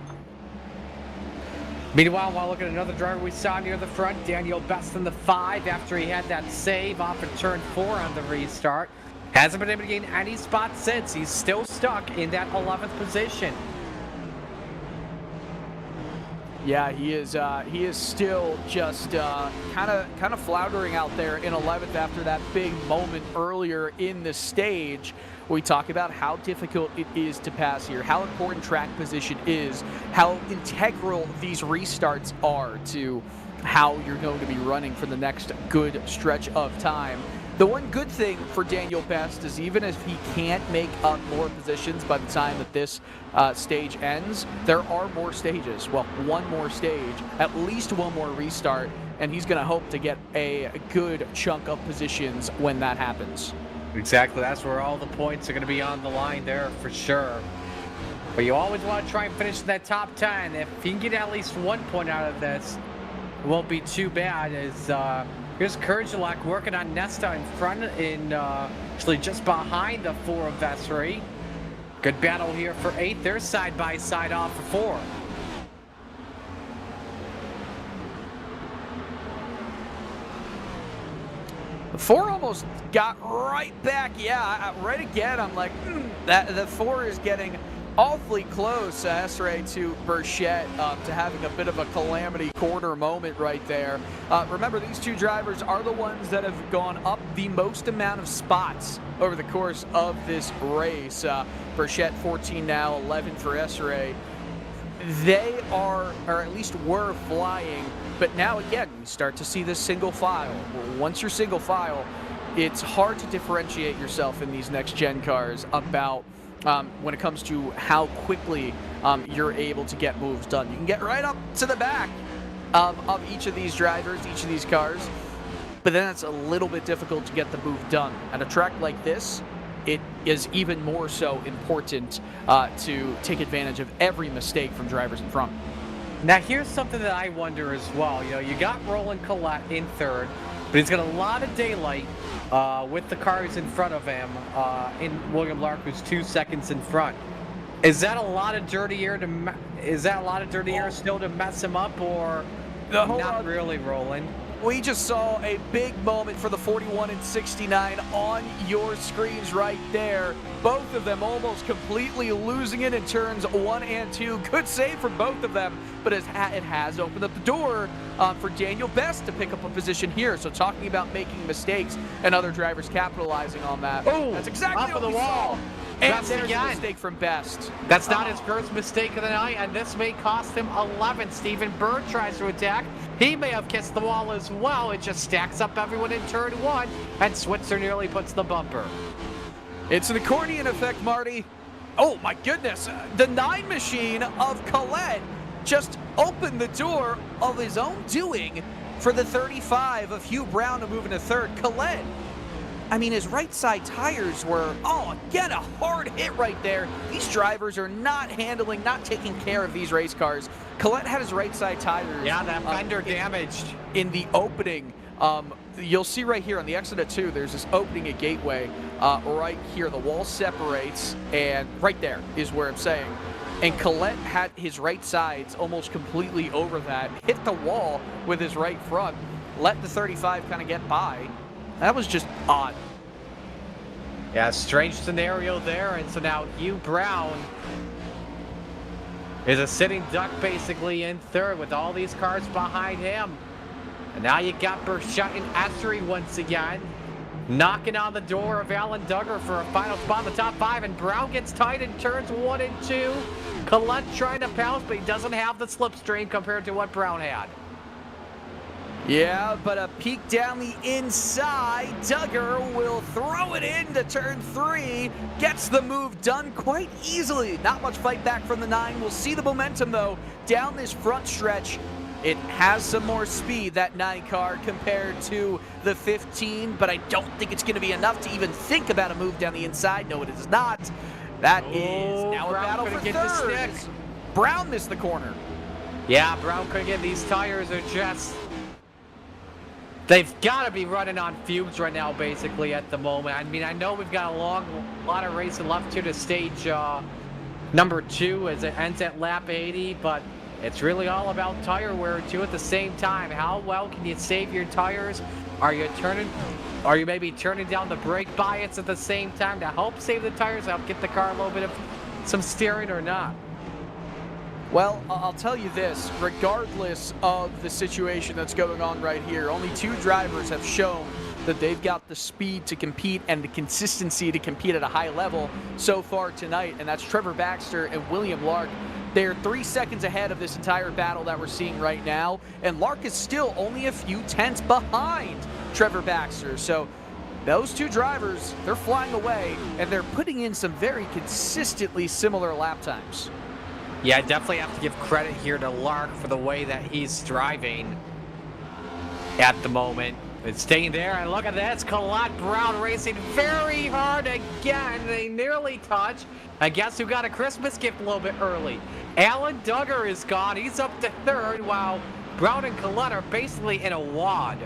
Meanwhile, while looking at another driver we saw near the front, Daniel Best in the 5 after he had that save off of turn 4 on the restart. Hasn't been able to gain any spots since. He's still stuck in that 11th position. Yeah, he is still just kind of floundering out there in 11th after that big moment earlier in the stage. We talk about how difficult it is to pass here, how important track position is, how integral these restarts are to how you're going to be running for the next good stretch of time. The one good thing for Daniel Best is even if he can't make up more positions by the time that this stage ends, there are more stages. Well, one more stage, at least one more restart, and he's going to hope to get a good chunk of positions when that happens. Exactly, that's where all the points are going to be on the line there for sure. But you always want to try and finish in that top 10. If you can get at least 1 point out of this, it won't be too bad. As here's Kurjalak working on Nesta in front, actually just behind the 4 of Vessery. Good battle here for 8th. They're side by side off for 4. The 4 almost got right back. Yeah, right again. I'm like, that the 4 is getting awfully close, Esray, to Burchett, to having a bit of a calamity corner moment right there. Remember, these two drivers are the ones that have gone up the most amount of spots over the course of this race. Burchett 14 now, 11 for Esray. They are, or at least were, flying, but now again, we start to see this single file. Once you're single file, it's hard to differentiate yourself in these next-gen cars about when it comes to how quickly you're able to get moves done. You can get right up to the back of each of these drivers, each of these cars, but then it's a little bit difficult to get the move done. At a track like this, it is even more so important to take advantage of every mistake from drivers in front. Now here's something that I wonder as well. You know, you got Roland Collette in 3rd, but he's got a lot of daylight with the cars in front of him in William Lark, who's 2 seconds in front. Is that a lot of dirty air still to mess him up, or not really, Roland? We just saw a big moment for the 41 and 69 on your screens right there. Both of them almost completely losing it in turns 1 and 2. Good save from both of them, but it has opened up the door for Daniel Best to pick up a position here. So talking about making mistakes and other drivers capitalizing on that. Oh, that's exactly what we saw. And there's a mistake from Best. That's not his first mistake of the night, and this may cost him 11th. Stephen Bird tries to attack. He may have kissed the wall as well. It just stacks up everyone in turn 1, and Switzer nearly puts the bumper. It's an accordion effect, Marty. Oh, my goodness. The 9 machine of Collette just opened the door of his own doing for the 35 of Hugh Brown to move into 3rd. Collette, I mean, his right side tires were, again, a hard hit right there. These drivers are not taking care of these race cars. Collette had his right side tires. Yeah, that fender damaged. In the opening, you'll see right here on the exit at 2, there's this opening at Gateway right here. The wall separates, and right there is where I'm saying. And Collette had his right sides almost completely over that, hit the wall with his right front, let the 35 kind of get by. That was just odd. Yeah, strange scenario there, and so now Hugh Brown is a sitting duck basically in 3rd with all these cars behind him. And now you got Burchett and Essery once again. knocking on the door of Alan Duggar for a final spot in the top 5, and Brown gets tight in turns 1 and 2. Collette trying to pounce, but he doesn't have the slipstream compared to what Brown had. Yeah, but a peek down the inside. Duggar will throw it into turn 3. Gets the move done quite easily. Not much fight back from the 9. We'll see the momentum, though, down this front stretch. It has some more speed, that 9 car, compared to the 15, but I don't think it's going to be enough to even think about a move down the inside. No, it is not. That is now a battle for third. Brown missed the corner. Yeah, Brown couldn't get these tires or just... They've got to be running on fumes right now, basically, at the moment. I mean, I know we've got a lot of racing left here to stage number 2 as it ends at lap 80, but it's really all about tire wear, too, at the same time. How well can you save your tires? Are you maybe turning down the brake bias at the same time to help save the tires, help get the car a little bit of some steering or not? Well, I'll tell you this, regardless of the situation that's going on right here, only 2 drivers have shown that they've got the speed to compete and the consistency to compete at a high level so far tonight, and that's Trevor Baxter and William Lark. They're 3 seconds ahead of this entire battle that we're seeing right now, and Lark is still only a few tenths behind Trevor Baxter. So those 2 drivers, they're flying away, and they're putting in some very consistently similar lap times. Yeah, I definitely have to give credit here to Lark for the way that he's driving at the moment. It's staying there, and look at that. It's Collette Brown racing very hard again. They nearly touch. I guess who got a Christmas gift a little bit early. Alan Duggar is gone. He's up to 3rd, while Brown and Collette are basically in a wad.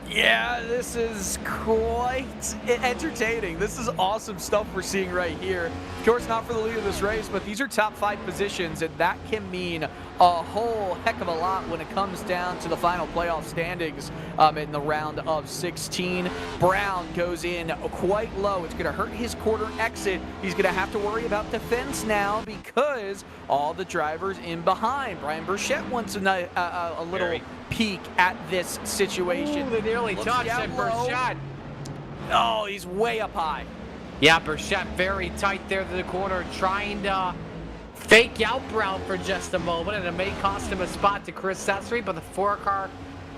Yeah, this is quite entertaining. This is awesome stuff we're seeing right here. Of course, not for the lead of this race, but these are top 5 positions, and that can mean a whole heck of a lot when it comes down to the final playoff standings in the round of 16. Brown goes in quite low. It's going to hurt his quarter exit. He's going to have to worry about defense now because all the drivers in behind. Brian Burchett wants a little peek at this situation. Ooh, they nearly touched, and Burchett. Oh, he's way up high. Yeah, Burchett very tight there to the corner, trying to fake out Brown for just a moment, and it may cost him a spot to Chris Sessery, but the 4-car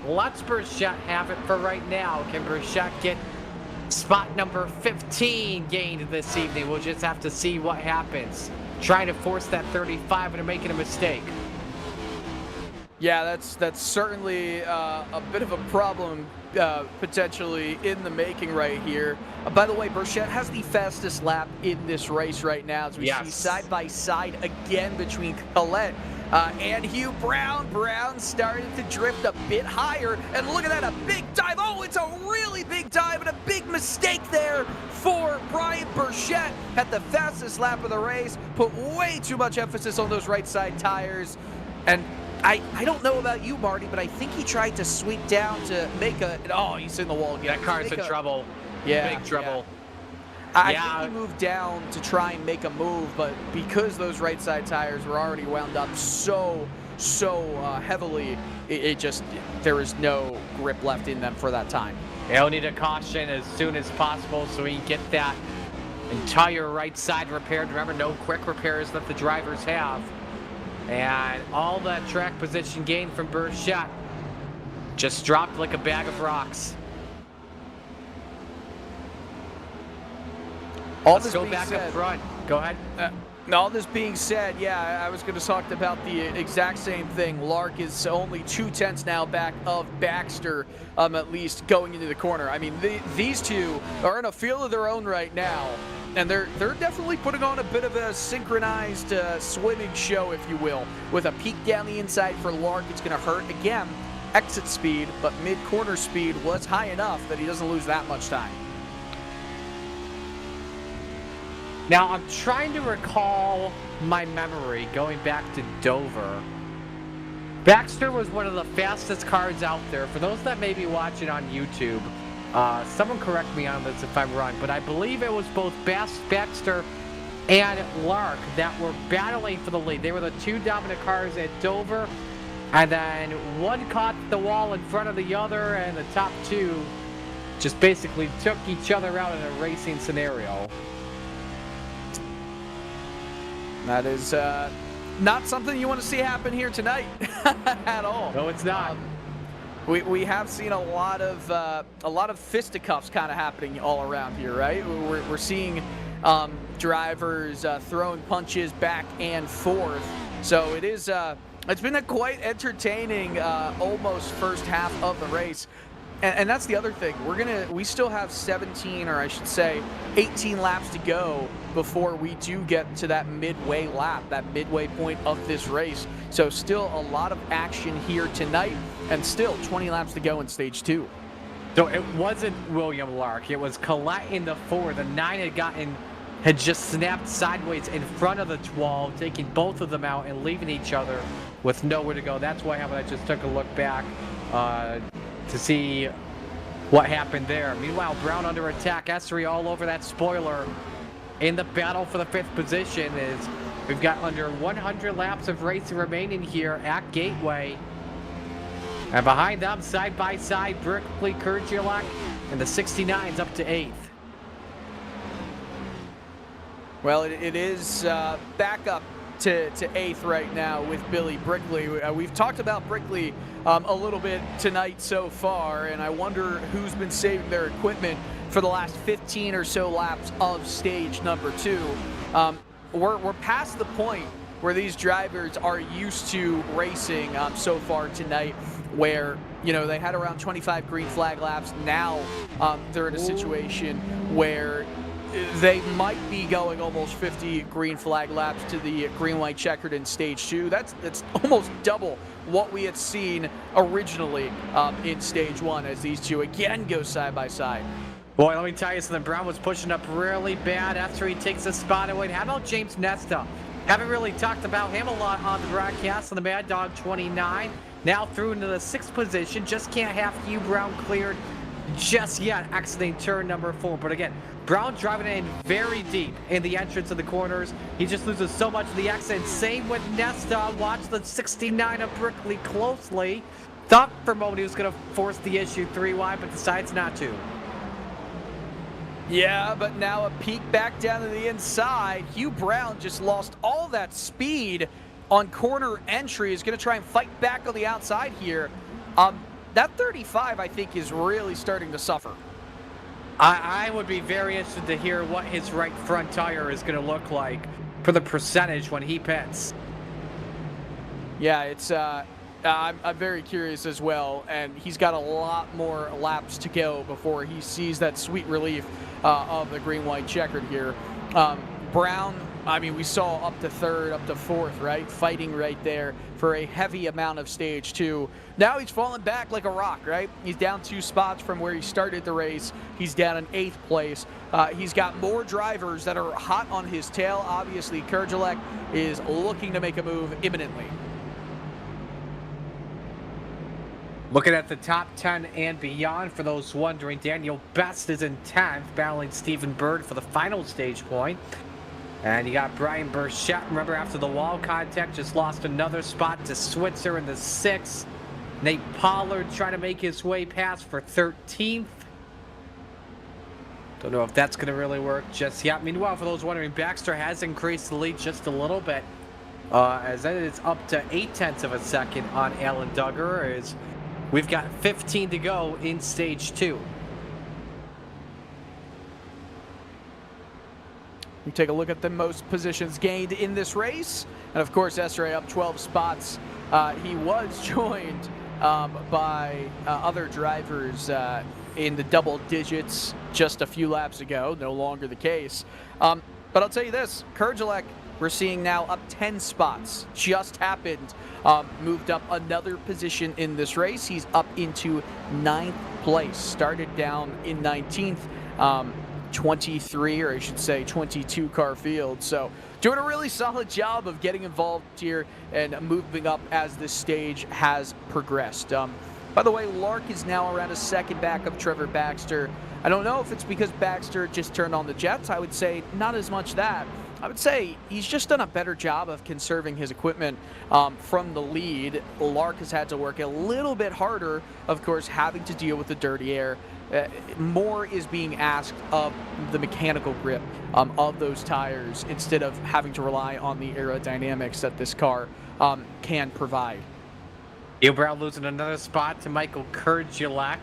lets Burchett have it for right now. Can Burchett get spot number 15 gained this evening? We'll just have to see what happens. Trying to force that 35 and making a mistake. Yeah, that's certainly a bit of a problem potentially in the making right here. By the way, Burchett has the fastest lap in this race right now, as we see side by side again between Collette and Hugh Brown. Brown started to drift a bit higher, and look at that, a big dive. Oh, it's a really big dive and a big mistake there for Brian Burchett. Had the fastest lap of the race, put way too much emphasis on those right side tires, and I don't know about you, Marty, but I think he tried to sweep down to make a... Oh, he's in the wall again. That car's in trouble. Yeah. Big trouble. Yeah. I think he moved down to try and make a move, but because those right side tires were already wound up so heavily, there is no grip left in them for that time. They'll need a caution as soon as possible so we can get that entire right side repaired. Remember, no quick repairs that the drivers have. And all that track position gain from Burchett just dropped like a bag of rocks. Let's go back up front. Go ahead. All this being said, yeah, I was going to talk about the exact same thing. Lark is only 2 tenths now back of Baxter, at least going into the corner. I mean, these two are in a field of their own right now. And they're definitely putting on a bit of a synchronized swimming show, if you will. With a peek down the inside for Lark, it's going to hurt again. Exit speed, but mid-corner speed was high enough that he doesn't lose that much time. Now, I'm trying to recall my memory going back to Dover. Baxter was one of the fastest cars out there. For those that may be watching on YouTube, someone correct me on this if I'm wrong, but I believe it was both Baxter and Lark that were battling for the lead. They were the 2 dominant cars at Dover, and then one caught the wall in front of the other, and the top 2 just basically took each other out in a racing scenario. That is not something you want to see happen here tonight at all. No, it's not. We have seen a lot of fisticuffs kind of happening all around here, right? We're seeing drivers throwing punches back and forth. So it is it's been a quite entertaining almost first half of the race. And that's the other thing. We still have 17, or I should say 18 laps to go before we do get to that midway lap, that midway point of this race. So still a lot of action here tonight, and still 20 laps to go in stage 2. So it wasn't William Lark. It was Collette in the 4. The 9 had just snapped sideways in front of the 12, taking both of them out and leaving each other with nowhere to go. That's why I just took a look back to see what happened there. Meanwhile, Brown under attack. Esri all over that spoiler in the battle for the 5th position. Is we've got under 100 laps of racing remaining here at Gateway. And behind them, side by side, Brickley, Kurdzielak, and the 69's up to 8th. Well, it is back up to 8th right now with Billy Brickley. We've talked about Brickley a little bit tonight so far, and I wonder who's been saving their equipment for the last 15 or so laps of stage number 2. We're past the point where these drivers are used to racing so far tonight, where they had around 25 green flag laps. Now they're in a situation where they might be going almost 50 green flag laps to the green-white checkered in stage 2. That's almost double what we had seen originally in stage 1, as these two again go side by side. Boy, let me tell you something. Brown was pushing up really bad after he takes a spot away. How about James Nesta? Haven't really talked about him a lot on the broadcast on the Mad Dog 29. Now through into the 6th position. Just can't have Hugh Brown cleared just yet, exiting turn number 4. But again, Brown driving in very deep in the entrance of the corners. He just loses so much of the exit. Same with Nesta. Watch the 69 of Brickley closely. Thought for a moment he was going to force the issue 3 wide, but decides not to. Yeah, but now a peek back down to the inside. Hugh Brown just lost all that speed on corner entry. Is going to try and fight back on the outside here. That 35, I think, is really starting to suffer. I would be very interested to hear what his right front tire is going to look like for the percentage when he pits. Yeah, it's I'm very curious as well, and he's got a lot more laps to go before he sees that sweet relief of the green-white checkered here. Brown, I mean, we saw up to 3rd, up to 4th, right? Fighting right there for a heavy amount of stage 2. Now he's falling back like a rock, right? He's down 2 spots from where he started the race. He's down in 8th place. He's got more drivers that are hot on his tail. Obviously, Kurdzielak is looking to make a move imminently. Looking at the top 10 and beyond for those wondering, Daniel Best is in 10th, battling Stephen Bird for the final stage point. And you got Brian Burchett, remember, after the wall contact, just lost another spot to Switzer in the 6th. Nate Pollard trying to make his way past for 13th. Don't know if that's going to really work just yet. Meanwhile, for those wondering, Baxter has increased the lead just a little bit, as it is up to 0.8 of a second on Alan Duggar, as we've got 15 to go in stage 2. We take a look at the most positions gained in this race. And of course, Esri up 12 spots. He was joined by other drivers in the double digits just a few laps ago. No longer the case. But I'll tell you this, Kurdzielak, we're seeing now up 10 spots. Just happened. Moved up another position in this race. He's up into 9th place. Started down in 19th. 23, or I should say 22 car field. So doing a really solid job of getting involved here and moving up as this stage has progressed. By the way, Lark is now around a second back of Trevor Baxter. I don't know if it's because Baxter just turned on the jets. I would say not as much that. I would say he's just done a better job of conserving his equipment from the lead. Lark has had to work a little bit harder, of course, having to deal with the dirty air more is being asked of the mechanical grip of those tires instead of having to rely on the aerodynamics that this car can provide. Neil Brown losing another spot to Michael Kurdzielak.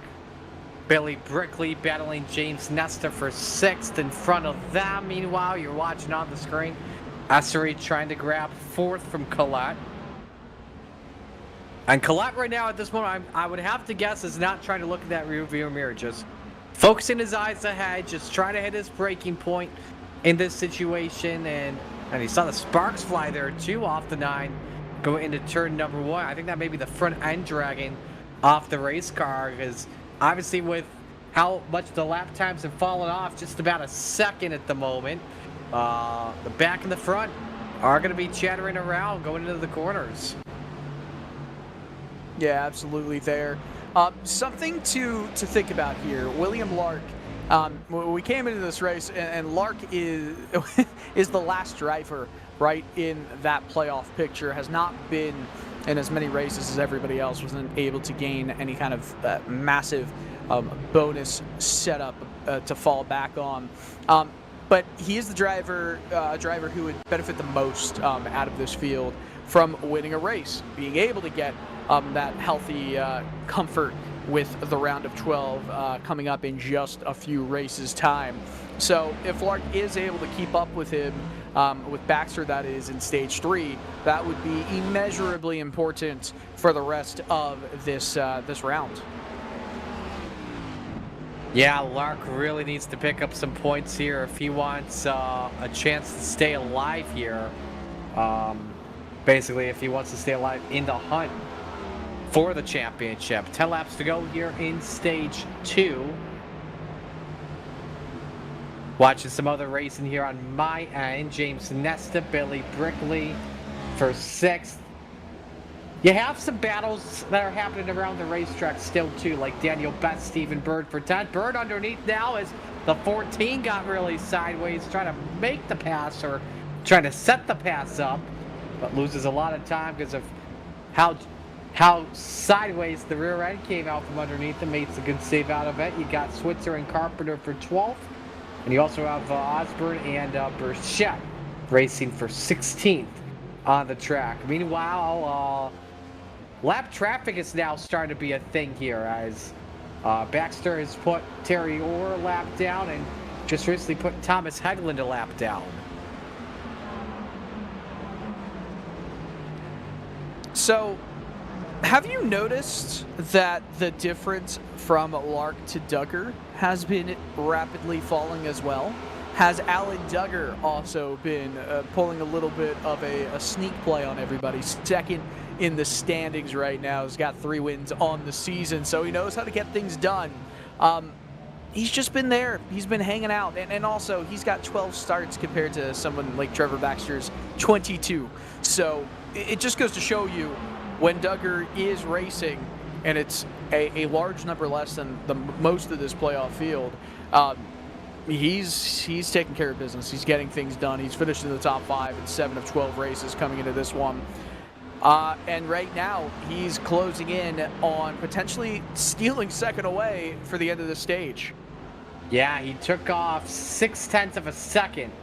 Billy Brickley battling James Nesta for 6th in front of them. Meanwhile, you're watching on the screen, Essery trying to grab 4th from Collette. And Collette right now at this moment, I would have to guess, is not trying to look at that rearview mirror, just focusing his eyes ahead, just trying to hit his braking point in this situation. And he saw the sparks fly there too off the 9 going into turn number 1. I think that may be the front end dragging off the race car, because obviously with how much the lap times have fallen off, just about a second at the moment, the back and the front are going to be chattering around going into the corners. Yeah, absolutely there. Something to think about here. William Lark, we came into this race, and Lark is is the last driver right in that playoff picture, has not been in as many races as everybody else, wasn't able to gain any kind of massive bonus setup to fall back on. But he is the driver, a driver who would benefit the most out of this field from winning a race, being able to get that healthy comfort with the round of 12 coming up in just a few races' time. So if Lark is able to keep up with him, with Baxter, that is, in stage 3, that would be immeasurably important for the rest of this this round. Yeah, Lark really needs to pick up some points here if he wants a chance to stay alive here. Basically, if he wants to stay alive in the hunt for the championship. 10 laps to go here in stage 2. Watching some other racing here on my end. James Nesta, Billy Brickley for 6th. You have some battles that are happening around the racetrack still too, like Daniel Best, Stephen Bird for 10th. Bird underneath now as the 14 got really sideways, trying to make the pass or trying to set the pass up, but loses a lot of time because of how sideways the rear end came out from underneath him. Makes a good save out of it. You got Switzer and Carpenter for 12th. And you also have Osborne and Burchett racing for 16th on the track. Meanwhile, lap traffic is now starting to be a thing here as Baxter has put Terry Orr lap down and just recently put Thomas Hegland a lap down. So, have you noticed that the difference from Lark to Duggar has been rapidly falling as well? Has Alan Duggar also been pulling a little bit of a sneak play on everybody? Second in the standings right now. He's got 3 wins on the season, so he knows how to get things done. He's just been there. He's been hanging out. And also, he's got 12 starts compared to someone like Trevor Baxter's 22. So it just goes to show you, when Duggar is racing, and it's a large number less than the most of this playoff field, he's taking care of business. He's getting things done. He's finished in the top 5 in 7 of 12 races coming into this one. And right now, he's closing in on potentially stealing second away for the end of the stage. Yeah, he took off 0.6 of a second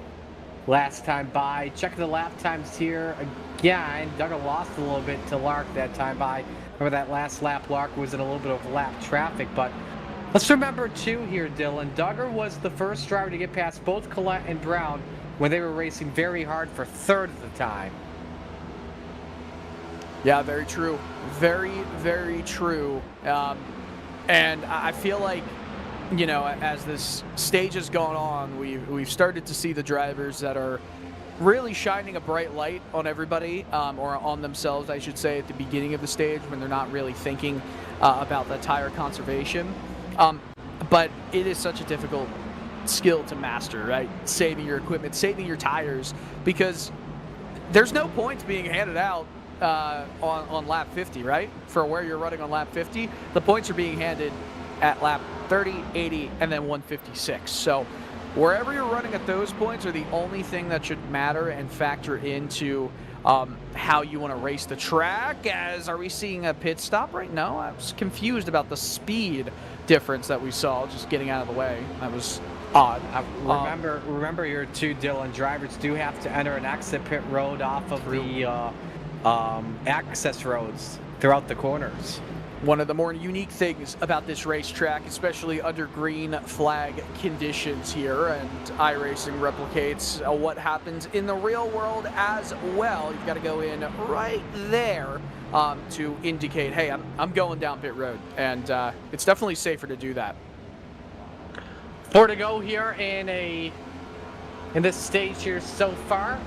last time by. Checking the lap times here again. Duggar lost a little bit to Lark that time by. Remember that last lap, Lark was in a little bit of lap traffic, but let's remember too here, Dylan, Duggar was the first driver to get past both Collette and Brown when they were racing very hard for 3rd at the time. Yeah, very true. Very, very true. And I feel like, you know, as this stage has gone on, we've started to see the drivers that are really shining a bright light on everybody, or on themselves, I should say, at the beginning of the stage when they're not really thinking about the tire conservation. But it is such a difficult skill to master, right? Saving your equipment, saving your tires, because there's no points being handed out on lap 50, right? For where you're running on lap 50, the points are being handed at lap 30, 80, and then 156. So wherever you're running at those points are the only thing that should matter and factor into how you want to race the track. As are we seeing a pit stop right now? I was confused about the speed difference that we saw just getting out of the way. That was odd. Remember your two Dylan drivers do have to enter an exit pit road off of the access roads throughout the corners. One of the more unique things about this racetrack, especially under green flag conditions here, and iRacing replicates what happens in the real world as well. You've got to go in right there to indicate, hey, I'm going down pit road, and it's definitely safer to do that. 4 to go here in this stage here so far.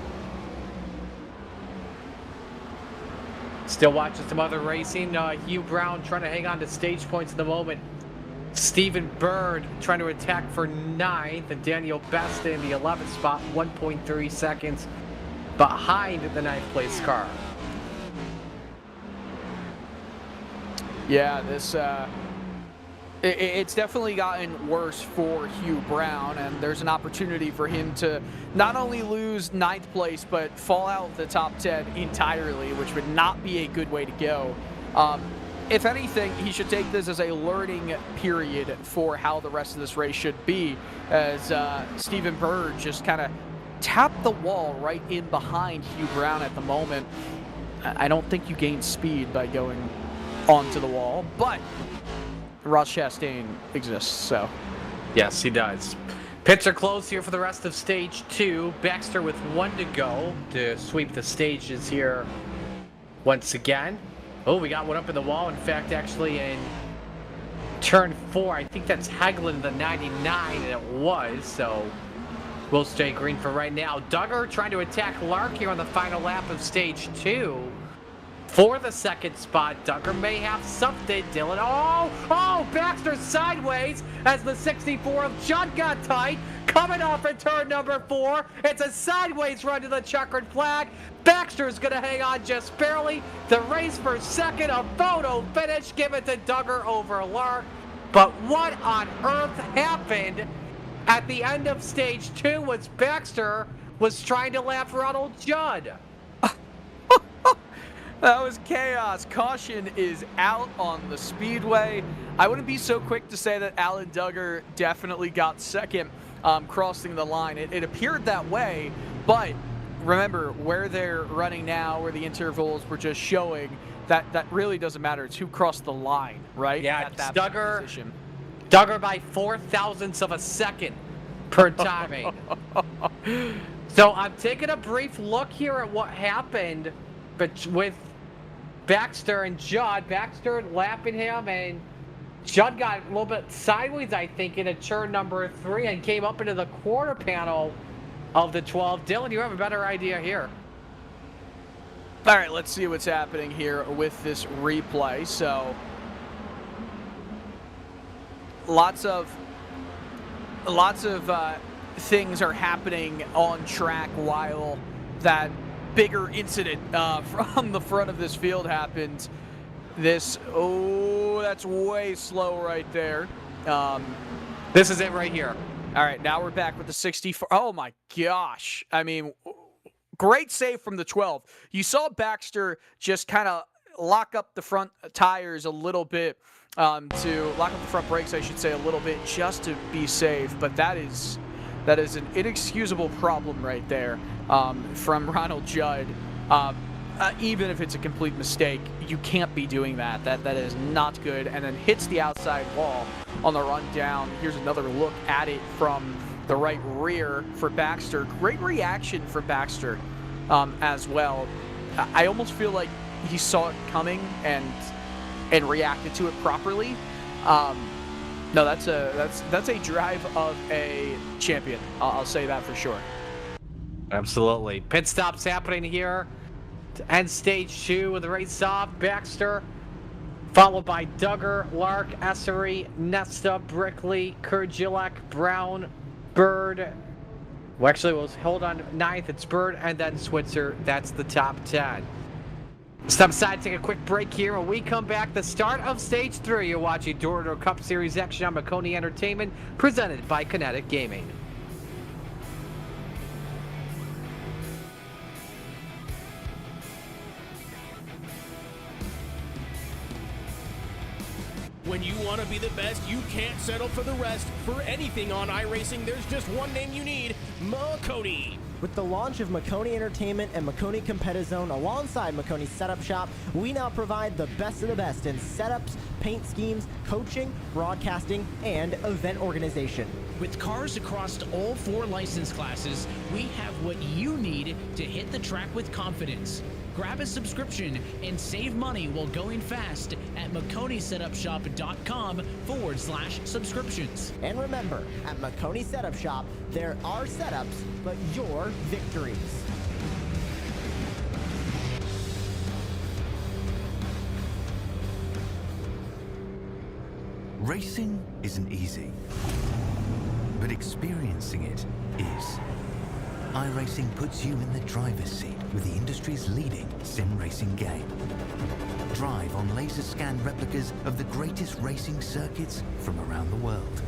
Still watching some other racing. Hugh Brown trying to hang on to stage points at the moment. Stephen Bird trying to attack for 9th, and Daniel Besta in the 11th spot, 1.3 seconds behind the 9th place car. Yeah, this it's definitely gotten worse for Hugh Brown, and there's an opportunity for him to not only lose 9th place, but fall out of the top 10 entirely, which would not be a good way to go. If anything, he should take this as a learning period for how the rest of this race should be, as Stephen Bird just kind of tapped the wall right in behind Hugh Brown at the moment. I don't think you gain speed by going onto the wall, but Ross Chastain exists, so. Yes, he does. Pits are closed here for the rest of stage 2. Baxter with 1 to go to sweep the stages here once again. Oh, we got one up in the wall. In fact, actually in turn 4, I think that's Hagelin, the 99, and it was, so we'll stay green for right now. Duggar trying to attack Lark here on the final lap of stage 2. For the 2nd spot, Duggar may have something. Dylan, oh, Baxter sideways as the 64 of Judd got tight. Coming off in turn number 4. It's a sideways run to the checkered flag. Baxter's going to hang on just barely. The race for 2nd, a photo finish. Give it to Duggar over Lark. But what on earth happened at the end of stage 2 was Baxter was trying to lap Ronald Judd. That was chaos. Caution is out on the speedway. I wouldn't be so quick to say that Alan Duggar definitely got 2nd crossing the line. It appeared that way, but remember, where they're running now, where the intervals were just showing, that really doesn't matter. It's who crossed the line, right? Yeah, at that Duggar, position. Duggar by 0.004 of a second per timing. So I'm taking a brief look here at what happened with Baxter and Judd. Baxter lapping him, and Judd got a little bit sideways, I think, into turn number 3 and came up into the quarter panel of the 12. Dylan, you have a better idea here. All right, let's see what's happening here with this replay. So, lots of things are happening on track while that bigger incident from the front of this field happened. That's way slow right there. This is it right here. All right, now we're back with the 64. Oh my gosh. I mean, great save from the 12. You saw Baxter just kind of lock up the front tires a little bit, to lock up the front brakes, I should say, a little bit, just to be safe. But that is an inexcusable problem right there from Ronald Judd. Even if it's a complete mistake, you can't be doing that. That is not good. And then hits the outside wall on the run down. Here's another look at it from the right rear for Baxter. Great reaction from Baxter as well. I almost feel like he saw it coming and reacted to it properly. No, that's a drive of a champion. I'll say that for sure. Absolutely. Pit stops happening here to end stage 2 with the race off. Baxter, followed by Duggar, Lark, Essery, Nesta, Brickley, Kurgilek, Brown, Bird. Well, actually, we'll hold on 9th. It's Bird and then Switzer. That's the top 10. Step aside, take a quick break here. When we come back, the start of stage 3. You're watching Door Cup Series action on Maconi Entertainment, presented by Kinetic Gaming. When you want to be the best, you can't settle for the rest. For anything on iRacing, there's just one name you need, Maconi. With the launch of Maconi Entertainment and Maconi Competizone alongside Maconi Setup Shop, we now provide the best of the best in setups, paint schemes, coaching, broadcasting, and event organization. With cars across all 4 license classes, we have what you need to hit the track with confidence. Grab a subscription and save money while going fast at MaconiSetupShop.com/subscriptions. And remember, at Maconi Setup Shop, there are setups, but your victories. Racing isn't easy, but experiencing it is. iRacing puts you in the driver's seat with the industry's leading sim racing game. Drive on laser scan replicas of the greatest racing circuits from around the world.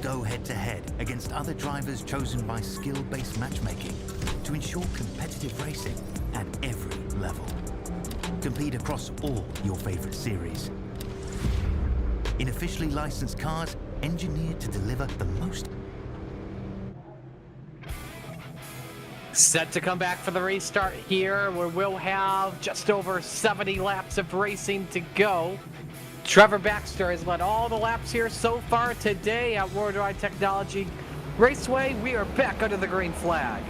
Go head to head against other drivers chosen by skill-based matchmaking to ensure competitive racing at every level. Compete across all your favorite series. In officially licensed cars engineered to deliver the most. Set to come back for the restart here, where we'll have just over 70 laps of racing to go. Trevor Baxter has led all the laps here so far today at Worldwide Technology Raceway. We are back under the green flag.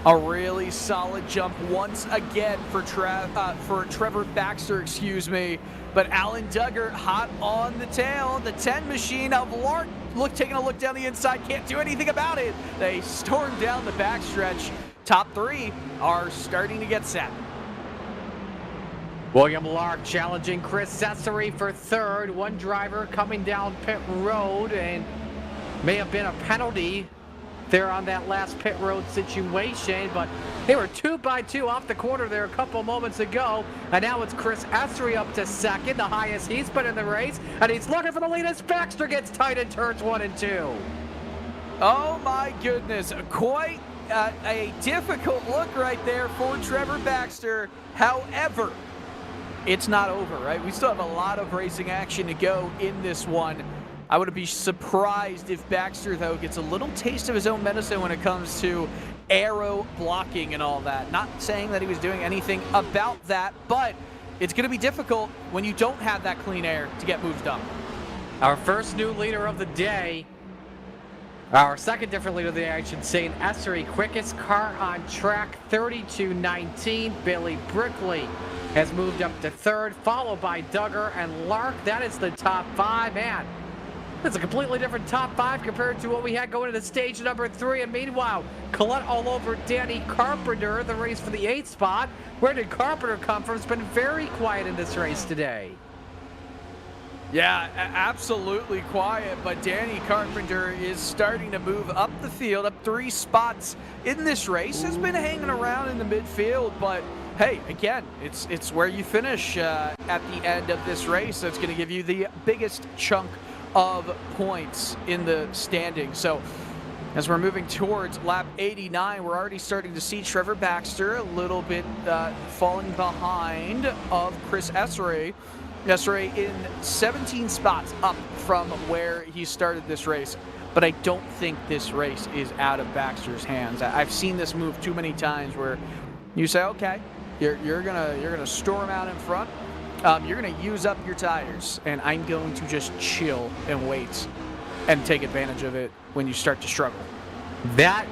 A really solid jump once again for Trevor Baxter, excuse me. But Alan Duggar hot on the tail. The 10 machine of Lark taking a look down the inside, can't do anything about it. They storm down the backstretch. Top 3 are starting to get set. William Lark challenging Chris Cesare for 3rd. One driver coming down pit road, and may have been a penalty there on that last pit road situation, but they were 2 by 2 off the corner there a couple moments ago, and now it's Chris Esri up to 2nd, the highest he's been in the race, and he's looking for the lead as Baxter gets tight in turns 1 and 2. Oh my goodness, quite a difficult look right there for Trevor Baxter. However, it's not over, right? We still have a lot of racing action to go in this one. I wouldn't be surprised if Baxter, though, gets a little taste of his own medicine when it comes to aero blocking and all that. Not saying that he was doing anything about that, but it's going to be difficult when you don't have that clean air to get moves done. Our first new leader of the day, our second different leader of the day, I should say, an Esri, quickest car on track, 32.19. Billy Brickley has moved up to 3rd, followed by Duggar and Lark. That is the top 5, man. It's a completely different top 5 compared to what we had going into stage number 3. And meanwhile, Collette all over Danny Carpenter, the race for the 8th spot. Where did Carpenter come from? It's been very quiet in this race today. Yeah, absolutely quiet, but Danny Carpenter is starting to move up the field, up 3 spots in this race. Has been hanging around in the midfield, but hey, again, it's where you finish at the end of this race that's going to give you the biggest chunk of points in the standings. So as we're moving towards lap 89, we're already starting to see Trevor Baxter a little bit falling behind of Chris Esri. Esri in 17 spots up from where he started this race. But I don't think this race is out of Baxter's hands. I've seen this move too many times where you say, okay, you're gonna storm out in front. You're going to use up your tires, and I'm going to just chill and wait and take advantage of it when you start to struggle. That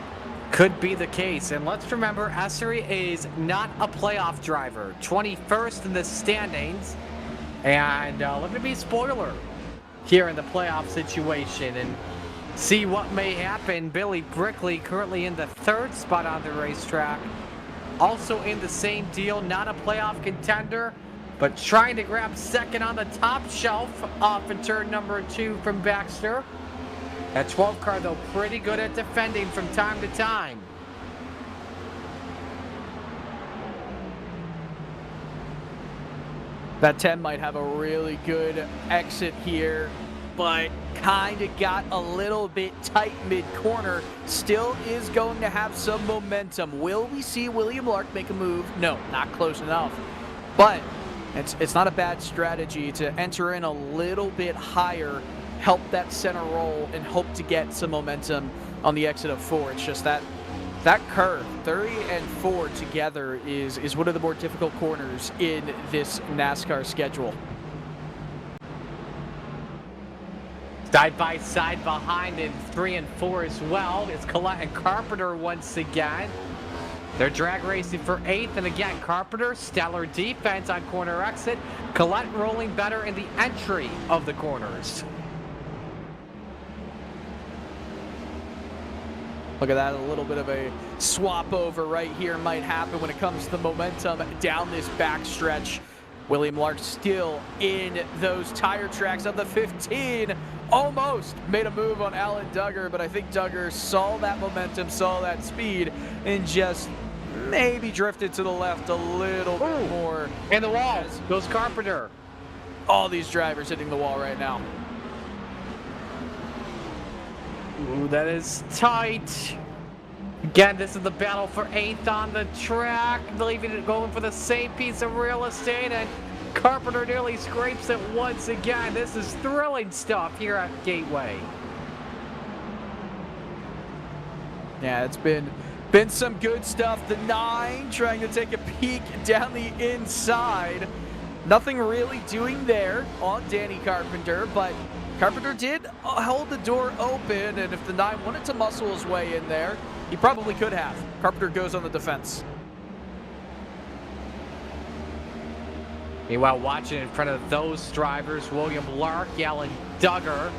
could be the case. And let's remember, Esri is not a playoff driver. 21st in the standings. And look at me, spoiler, here in the playoff situation. And see what may happen. Billy Brickley currently in the 3rd spot on the racetrack. Also in the same deal, not a playoff contender, but trying to grab 2nd on the top shelf off in turn number 2 from Baxter. That 12 car, though, pretty good at defending from time to time. That 10 might have a really good exit here, but kind of got a little bit tight mid-corner. Still is going to have some momentum. Will we see William Lark make a move? No, not close enough. But it's not a bad strategy to enter in a little bit higher, help that center roll, and hope to get some momentum on the exit of 4. It's just that curve, 3 and 4 together, is one of the more difficult corners in this NASCAR schedule. Side by side behind in 3 and 4 as well is Collette and Carpenter once again. They're drag racing for 8th, and again, Carpenter, stellar defense on corner exit. Collette rolling better in the entry of the corners. Look at that, a little bit of a swap over right here might happen when it comes to the momentum down this backstretch. William Lark still in those tire tracks of the 15. Almost made a move on Alan Duggar, but I think Duggar saw that momentum, saw that speed, and just maybe drifted to the left a little bit more. And the wall goes Carpenter. All these drivers hitting the wall right now. Ooh, that is tight. Again, this is the battle for 8th on the track, leaving it going for the same piece of real estate, and Carpenter nearly scrapes it once again. This is thrilling stuff here at Gateway. Yeah, it's been some good stuff. The 9 trying to take a peek down the inside. Nothing really doing there on Danny Carpenter, but Carpenter did hold the door open, and if the 9 wanted to muscle his way in there, he probably could have. Carpenter goes on the defense. Meanwhile, watching in front of those drivers, William Lark, Alan Duggar,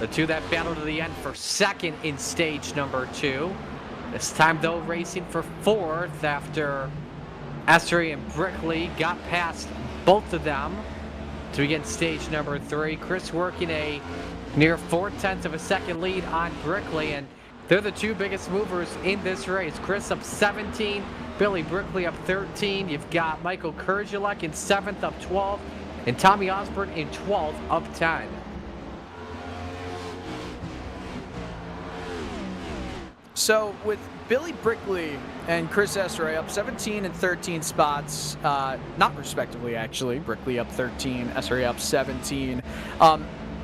the two that battled to the end for 2nd in stage number 2. This time, though, racing for 4th after Essery and Brickley got past both of them to begin stage number 3. Chris working a near 4/10 of a second lead on Brickley, and they're the two biggest movers in this race. Chris up 17, Billy Brickley up 13. You've got Michael Kurdzielek in 7th up 12, and Tommy Osborne in 12th up 10. So with Billy Brickley and Chris Esseray up 17 and 13 spots, not respectively actually, Brickley up 13, Esseray up 17.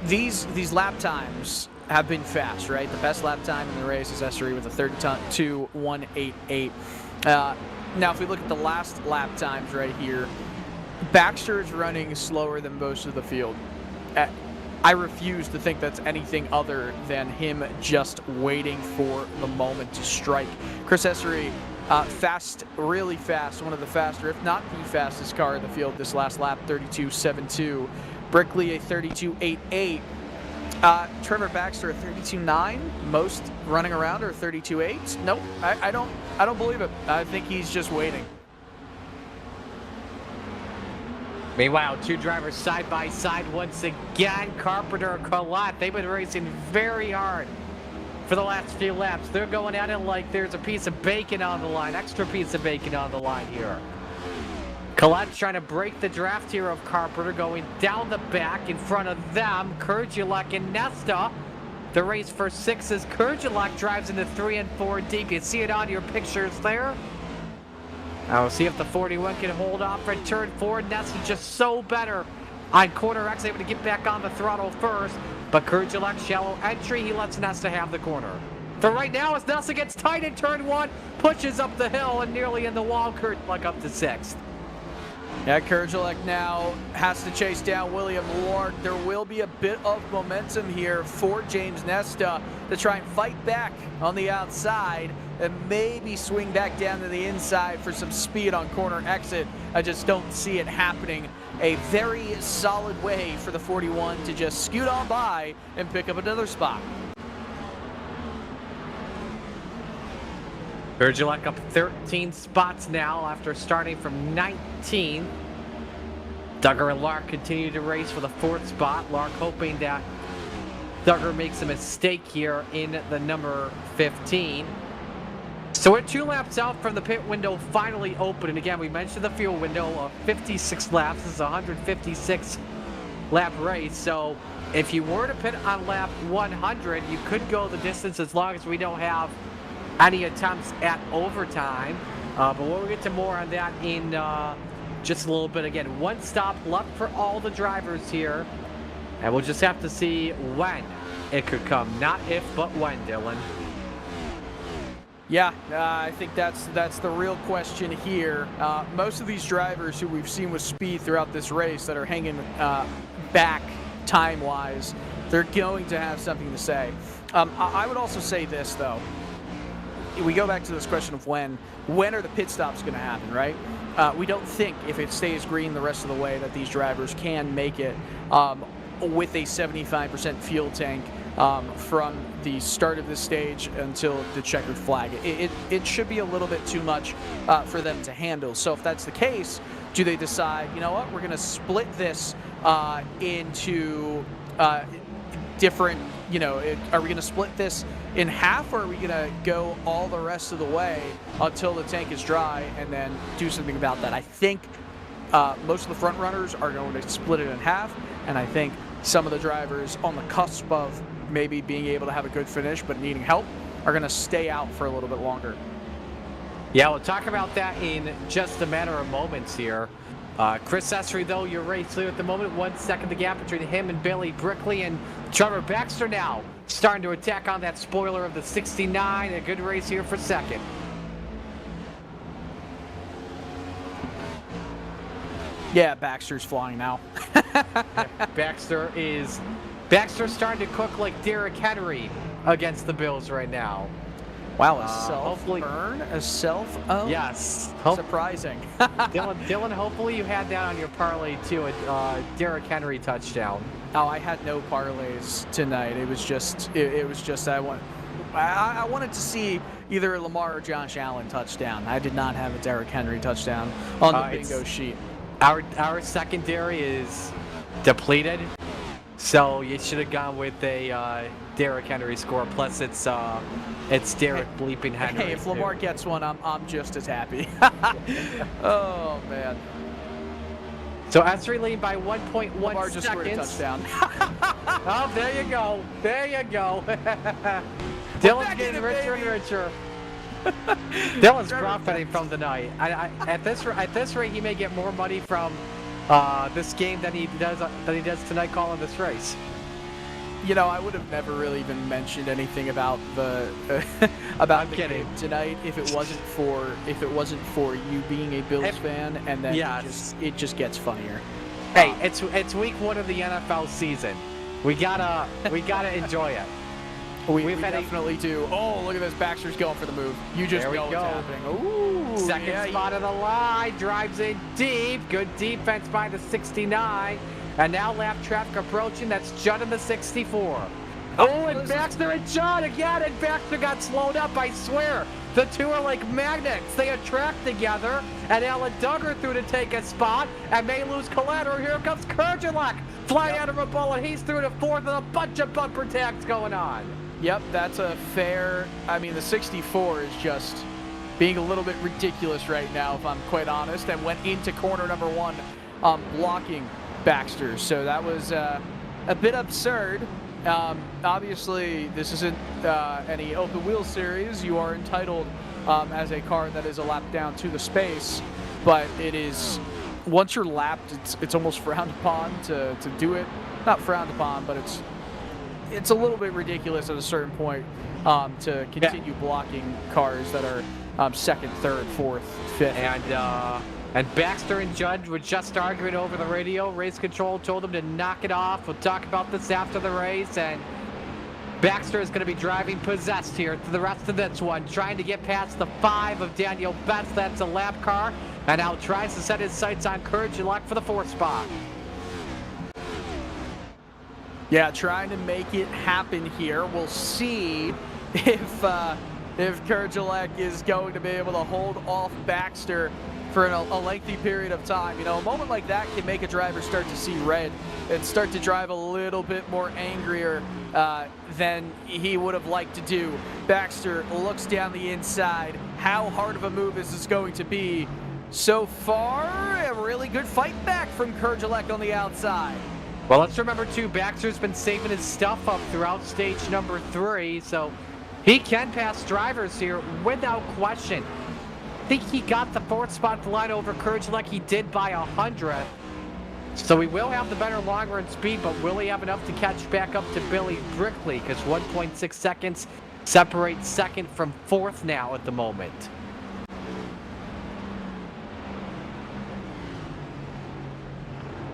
These lap times have been fast, right? The best lap time in the race is Essery with a 32.188. Now, if we look at the last lap times right here, Baxter is running slower than most of the field. I refuse to think that's anything other than him just waiting for the moment to strike. Chris Essery, fast, really fast, one of the faster, if not the fastest car in the field this last lap, 32.72. Brickley, a 32.88. Trevor Baxter, a 32.9. Most running around are 32.8. Nope, I don't believe it. I think he's just waiting. Meanwhile, two drivers side by side once again. Carpenter and Collette, they've been racing very hard for the last few laps. They're going at it like there's a piece of bacon on the line, extra piece of bacon on the line here. Collette's trying to break the draft here of Carpenter, going down the back in front of them. Kurdzielek and Nesta. The race for 6 as Kurdzielek drives into 3 and 4 deep. You see it on your pictures there. I'll see if the 41 can hold off at turn 4. Nesta just so better on corner X, able to get back on the throttle first. But Kurdzielek, shallow entry, he lets Nesta have the corner. For right now, as Nesta gets tight in turn 1, pushes up the hill and nearly in the wall, Kurdzielek up to 6th. Yeah, Kurdzielek now has to chase down William Lark. There will be a bit of momentum here for James Nesta to try and fight back on the outside and maybe swing back down to the inside for some speed on corner exit. I just don't see it happening. A very solid way for the 41 to just scoot on by and pick up another spot. Kurdzielek up 13 spots now after starting from 19. Duggar and Lark continue to race for the 4th spot. Lark hoping that Duggar makes a mistake here in the number 15. So we're 2 laps out from the pit window finally open. And again, we mentioned the fuel window of 56 laps. This is a 156 lap race. So if you were to pit on lap 100, you could go the distance as long as we don't have any attempts at overtime. But we'll get to more on that in just a little bit. Again, one stop left for all the drivers here. And we'll just have to see when it could come. Not if, but when, Dylan. Yeah, I think that's the real question here. Most of these drivers who we've seen with speed throughout this race that are hanging back time-wise, they're going to have something to say. I would also say this, though. We go back to this question of when are the pit stops going to happen, right? We don't think if it stays green the rest of the way that these drivers can make it with a 75% fuel tank from the start of this stage until the checkered flag. It should be a little bit too much for them to handle. So if that's the case, do they decide, you know what, we're going to split this into different, you know, are we going to split this in half, or are we going to go all the rest of the way until the tank is dry and then do something about that? I think most of the front runners are going to split it in half, and I think some of the drivers on the cusp of maybe being able to have a good finish but needing help are going to stay out for a little bit longer. Yeah, we'll talk about that in just a matter of moments here. Chris Essery, though, your race leader at the moment. 1 second the gap between him and Bailey Brickley, and Trevor Baxter now starting to attack on that spoiler of the 69. A good race here for second. Yeah, Baxter's flying now. Baxter's starting to cook like Derrick Henry against the Bills right now. Wow, a self-burn? A self-own? Yes. Surprising. Dylan, hopefully you had that on your parlay too, a Derrick Henry touchdown. Oh, I had no parlays tonight. It was just I wanted to see either a Lamar or Josh Allen touchdown. I did not have a Derrick Henry touchdown on the bingo sheet. Our secondary is depleted, so you should have gone with a Derrick Henry score. Plus, it's Derrick bleeping Henry. Hey, if Lamar gets one, I'm just as happy. Oh man. So Essery leading by 1.1 Lamar seconds. just scored a touchdown. Oh, there you go. There you go. Dylan's getting richer and richer. Dylan's profiting from the night. At this rate, he may get more money from this game than he does tonight calling this race. You know, I would have never really even mentioned anything about the game tonight if it wasn't for you being a Bills fan, and then it just gets funnier. Hey, it's week 1 of the NFL season. We gotta enjoy it. We definitely do. Oh, look at this. Baxter's going for the move. You just know what's happening. Ooh, second spot of the line. Drives in deep. Good defense by the 69. And now lap traffic approaching. That's Judd in the 64. Oh, and Baxter and Judd again. And Baxter got slowed up, I swear. The two are like magnets. They attract together. And Alan Duggar through to take a spot. And may lose collateral. Here comes Kurgelak. Flying out of a bullet. He's through to 4th with a bunch of bumper tags going on. Yep, that's a fair. I mean, the 64 is just being a little bit ridiculous right now, if I'm quite honest, and went into corner number 1, blocking Baxter. So that was a bit absurd. Obviously, this isn't any open wheel series. You are entitled as a car that is a lap down to the space, but it is, once you're lapped, it's almost frowned upon to do it. Not frowned upon, but it's a little bit ridiculous at a certain point to continue blocking cars that are 2nd, 3rd, 4th, 5th. And Baxter and Judd were just arguing over the radio. Race control told them to knock it off. We'll talk about this after the race. And Baxter is going to be driving possessed here for the rest of this one, trying to get past the 5 of Daniel Betts. That's a lap car. And now tries to set his sights on Kurgelak for the 4th spot. Yeah, trying to make it happen here. We'll see if Kurgelak is going to be able to hold off Baxter for a lengthy period of time. You know, a moment like that can make a driver start to see red and start to drive a little bit more angrier than he would have liked to do. Baxter looks down the inside. How hard of a move is this going to be? So far, a really good fight back from Kurgelak on the outside. Well, let's remember, too, Baxter's been saving his stuff up throughout stage number 3, so he can pass drivers here without question. think he got the 4th spot at the line over Courage like he did by 100th. So he will have the better long run speed, but will he have enough to catch back up to Billy Brickley? Because 1.6 seconds separates 2nd from 4th now at the moment.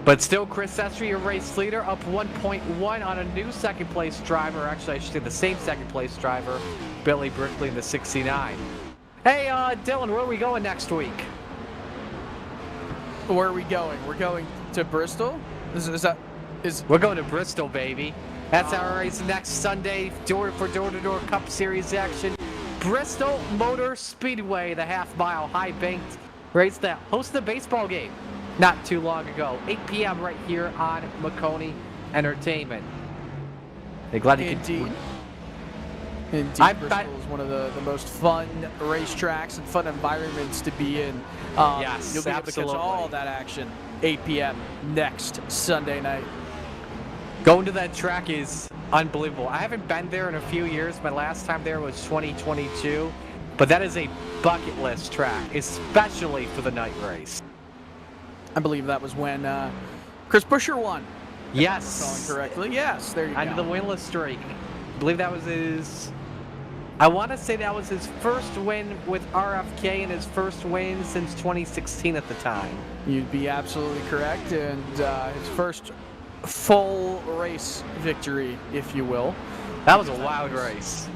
But still, Chris Sestry, your race leader, up 1.1 on a new 2nd place driver. Actually, I should say the same 2nd place driver, Billy Brickley in the 69. Hey, Dylan, where are we going next week? Where are we going? We're going to Bristol? We're going to Bristol, baby. That's our race next Sunday for door-to-door Cup Series action. Bristol Motor Speedway, the half-mile high-banked race that hosted a baseball game not too long ago. 8 p.m. right here on Maconi Entertainment. They're glad you Indeed. Bristol is one of the most fun racetracks and fun environments to be in. Yes, you'll be able to catch all that action 8 p.m. next Sunday night. Going to that track is unbelievable. I haven't been there in a few years. My last time there was 2022. But that is a bucket list track, especially for the night race. I believe that was when Chris Buescher won. Yes. Calling correctly. Yes, there you go. Under the winless streak. I believe that was his... I want to say that was his first win with RFK and his first win since 2016 at the time. You'd be absolutely correct. And his first full race victory, if you will. That was a wild race.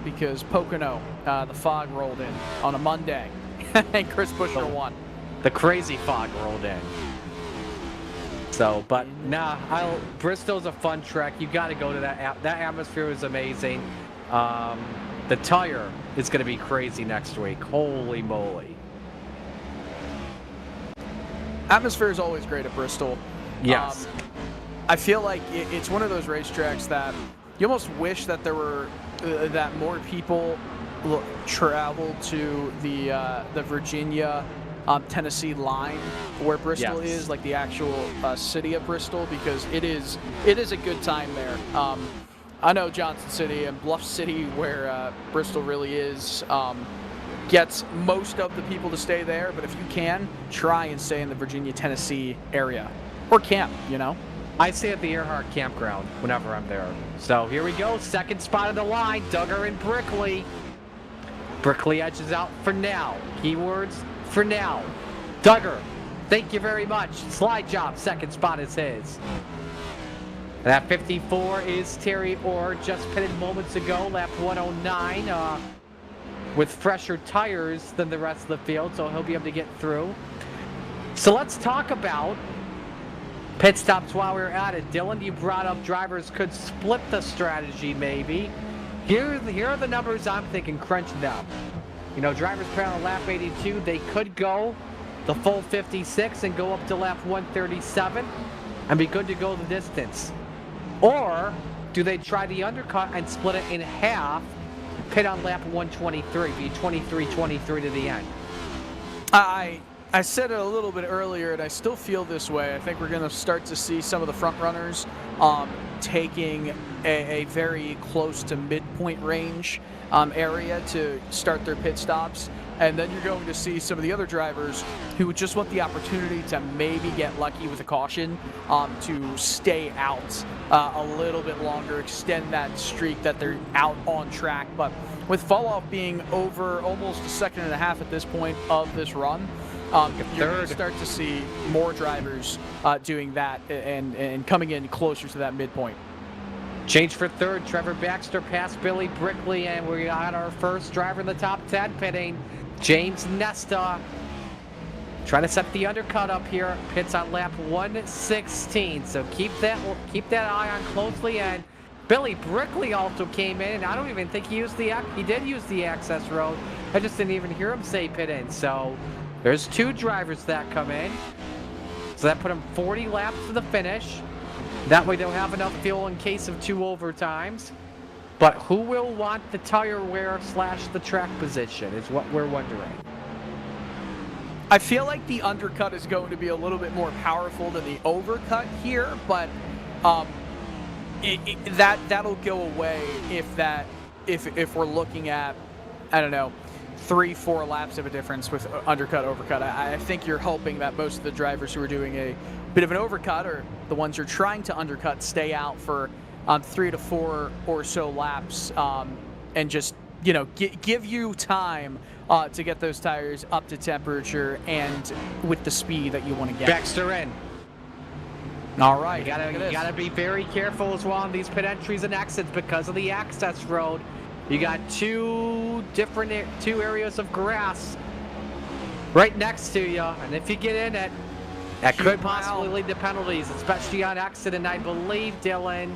Because Pocono, the fog rolled in on a Monday, and Chris Buescher won. The crazy fog rolled in. So, but Bristol's a fun track. You got to go to that. That atmosphere is amazing. The tire is going to be crazy next week. Holy moly! Atmosphere is always great at Bristol. Yes. I feel like it's one of those racetracks that you almost wish that there were that more people travel to the Virginia Tennessee line where Bristol is, like the actual city of Bristol, because it is a good time there. I know Johnson City and Bluff City, where Bristol really is, gets most of the people to stay there, but if you can, try and stay in the Virginia, Tennessee area. Or camp, you know? I stay at the Earhart Campground whenever I'm there. So here we go, 2nd spot of the line, Duggar and Brickley. Brickley edges out for now. Keywords for now. Duggar, thank you very much. Slide job, 2nd spot is his. That 54 is Terry Orr, just pitted moments ago, lap 109, with fresher tires than the rest of the field, so he'll be able to get through. So let's talk about pit stops while we're at it. Dylan, you brought up drivers could split the strategy maybe. Here are the numbers I'm thinking, crunching them. You know, drivers put on lap 82, they could go the full 56 and go up to lap 137 and be good to go the distance. Or do they try the undercut and split it in half, pit on lap 123, be 23-23 to the end? I said it a little bit earlier, and I still feel this way. I think we're going to start to see some of the front runners taking a very close to midpoint range area to start their pit stops. And then you're going to see some of the other drivers who just want the opportunity to maybe get lucky with a caution to stay out a little bit longer, extend that streak that they're out on track. But with fall off being over almost a second and a half at this point of this run, you're going to start to see more drivers doing that and coming in closer to that midpoint. Change for 3rd, Trevor Baxter past Billy Brickley, and we got our first driver in the top 10 pitting, James Nesta. Trying to set the undercut up here, pits on lap 116, so keep that eye on closely. And Billy Brickley also came in, and I don't even think he did use the access road. I just didn't even hear him say pit in. So there's 2 drivers that come in, so that put him 40 laps to the finish. That way they'll have enough fuel in case of 2 overtimes. But who will want the tire wear / the track position is what we're wondering. I feel like the undercut is going to be a little bit more powerful than the overcut here, but that'll go away if we're looking at, I don't know, 3-4 laps of a difference with undercut, overcut. I think you're hoping that most of the drivers who are doing a bit of an overcut, or the ones you're trying to undercut, stay out for 3 to 4 or so laps, and just give you time to get those tires up to temperature and with the speed that you want to get. Baxter in. All right. You gotta be very careful as well on these pit entries and exits because of the access road. You got two areas of grass right next to you, and if you get in it, that could possibly lead to penalties, especially on exit. And I believe, Dylan,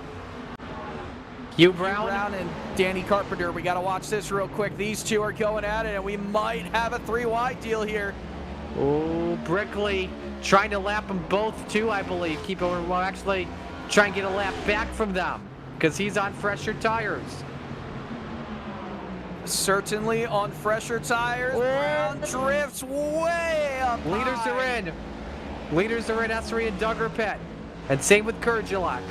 Hugh Brown and Danny Carpenter, we got to watch this real quick. These two are going at it, and we might have a 3-wide deal here. Oh, Brickley trying to lap them both too, I believe. Actually try and get a lap back from them because he's on fresher tires. Certainly on fresher tires. Brown drifts way up Leaders high. are in. Leaders are in Essery and Duggar pit. And same with Kurjalak.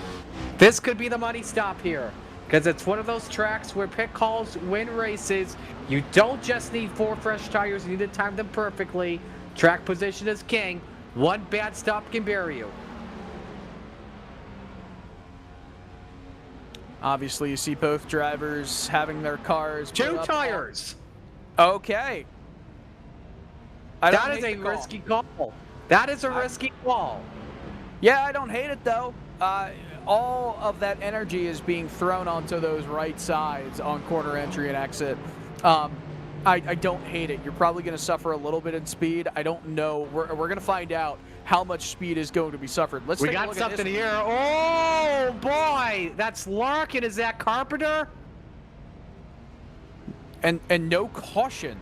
This could be the money stop here because it's one of those tracks where pit calls win races. You don't just need 4 fresh tires. You need to time them perfectly. Track position is king. One bad stop can bury you. Obviously, you see both drivers having their cars. 2 tires. Okay. That is a risky call. That is a risky call. Yeah, I don't hate it though. All of that energy is being thrown onto those right sides on corner entry and exit. I don't hate it. You're probably going to suffer a little bit in speed. I don't know. We're going to find out how much speed is going to be suffered. We got something here. Oh, boy. That's Larkin. Is that Carpenter? And no caution.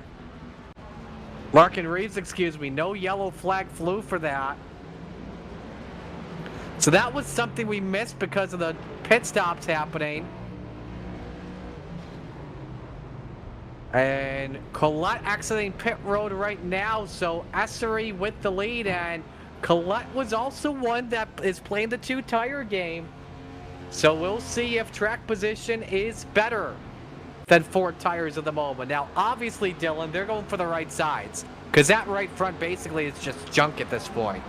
Larkin Reeves, excuse me. No yellow flag flew for that. So that was something we missed because of the pit stops happening. And Collette exiting pit road right now, so Essery with the lead, and Collette was also one that is playing the 2-tire game. So we'll see if track position is better than 4 tires at the moment. Now, obviously, Dylan, they're going for the right sides because that right front basically is just junk at this point.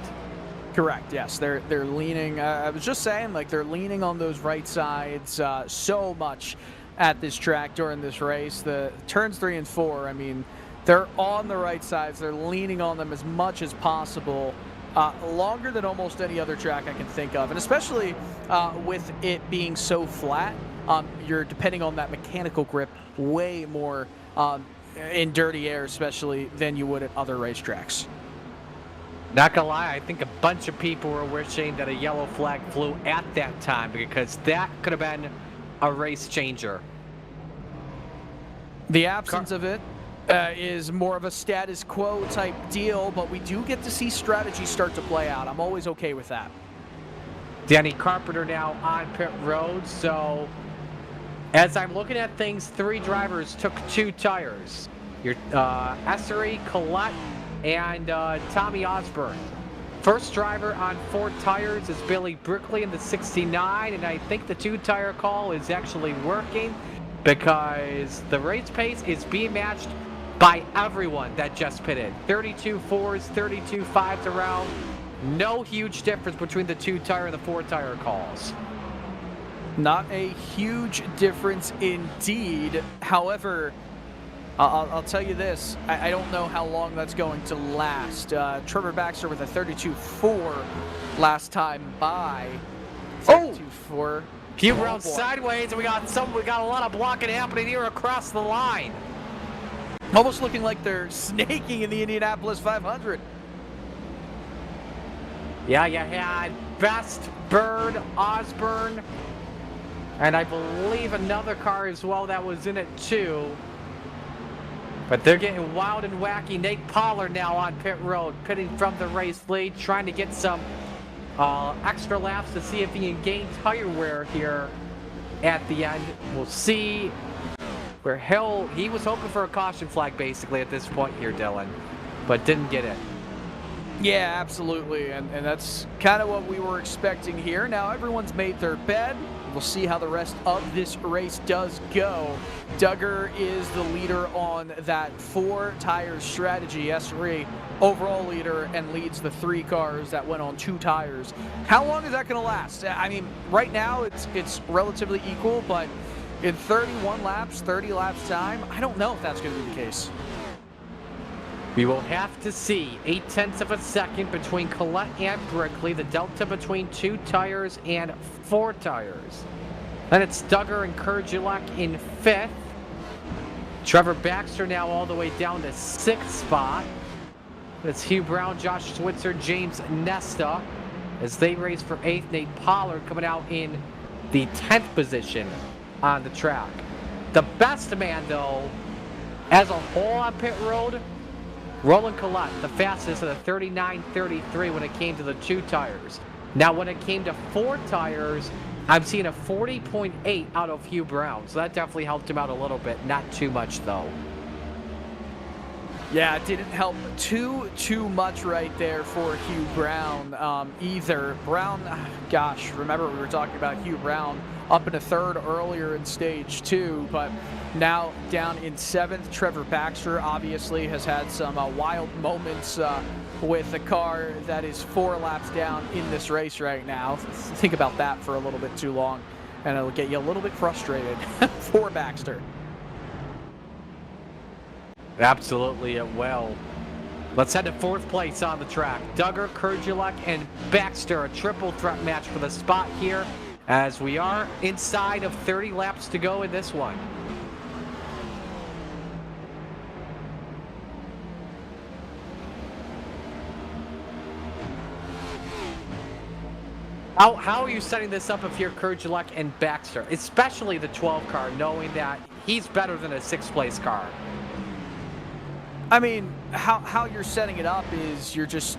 Correct. Yes, they're leaning. I was just saying, like, they're leaning on those right sides so much at this track during this race. The turns 3 and 4, I mean, they're on the right sides. They're leaning on them as much as possible, longer than almost any other track I can think of. And especially with it being so flat, you're depending on that mechanical grip way more in dirty air, especially than you would at other racetracks. Not gonna lie, I think a bunch of people were wishing that a yellow flag flew at that time because that could have been a race changer. The absence of it is more of a status quo type deal, but we do get to see strategy start to play out. I'm always okay with that. Danny Carpenter now on pit road, so as I'm looking at things, 3 drivers took 2 tires. Your Essery, Collette, and Tommy Osborne. First driver on 4 tires is Billy Brickley in the 69, and I think the 2-tire call is actually working because the race pace is being matched by everyone that just pitted. 32 4s, 32 5s around. No huge difference between the 2-tire and the 4-tire calls. Not a huge difference indeed. However, I'll tell you this, I don't know how long that's going to last. Trevor Baxter with a 32-4 last time by. 32-4. Hugh Brown sideways, and we got a lot of blocking happening here across the line. Almost looking like they're snaking in the Indianapolis 500. Yeah, you had Best, Bird, Osborne, and I believe another car as well that was in it too. But they're getting wild and wacky. Nate Pollard now on pit road, pitting from the race lead, trying to get some extra laps to see if he can gain tire wear here at the end. We'll see where he was hoping for a caution flag basically at this point here, Dylan, but didn't get it. Yeah, absolutely, and that's kind of what we were expecting here. Now everyone's made their bed. We'll see how the rest of this race does go. Duggar is the leader on that 4 tires strategy. S3 overall leader and leads the 3 cars that went on 2 tires. How long is that going to last? I mean, right now it's relatively equal, but in 31 laps, 30 laps time, I don't know if that's going to be the case. We will have to see. 0.8 of a second between Collette and Brickley. The delta between 2 tires and 4 tires. Then it's Duggar and Kurgulak in 5th. Trevor Baxter now all the way down to 6th spot. It's Hugh Brown, Josh Switzer, James Nesta as they race for 8th. Nate Pollard coming out in the 10th position on the track. The best man, though, as a whole on pit road, Roland Collette, the fastest at a 39.33 when it came to the 2 tires. Now, when it came to 4 tires, I'm seeing a 40.8 out of Hugh Brown. So that definitely helped him out a little bit. Not too much, though. Yeah, it didn't help too much right there for Hugh Brown either. Brown, gosh, remember we were talking about Hugh Brown up in a 3rd earlier in stage 2, but now down in 7th. Trevor Baxter obviously has had some wild moments with a car that is 4 laps down in this race right now. Think about that for a little bit too long, and it'll get you a little bit frustrated for Baxter. Absolutely, it will. Let's head to 4th place on the track. Duggar, Kurgulak, and Baxter, a triple threat match for the spot here, as we are inside of 30 laps to go in this one. How are you setting this up if you're Kurgulak and Baxter, especially the 12 car, knowing that he's better than a 6th place car? I mean, how you're setting it up is you're just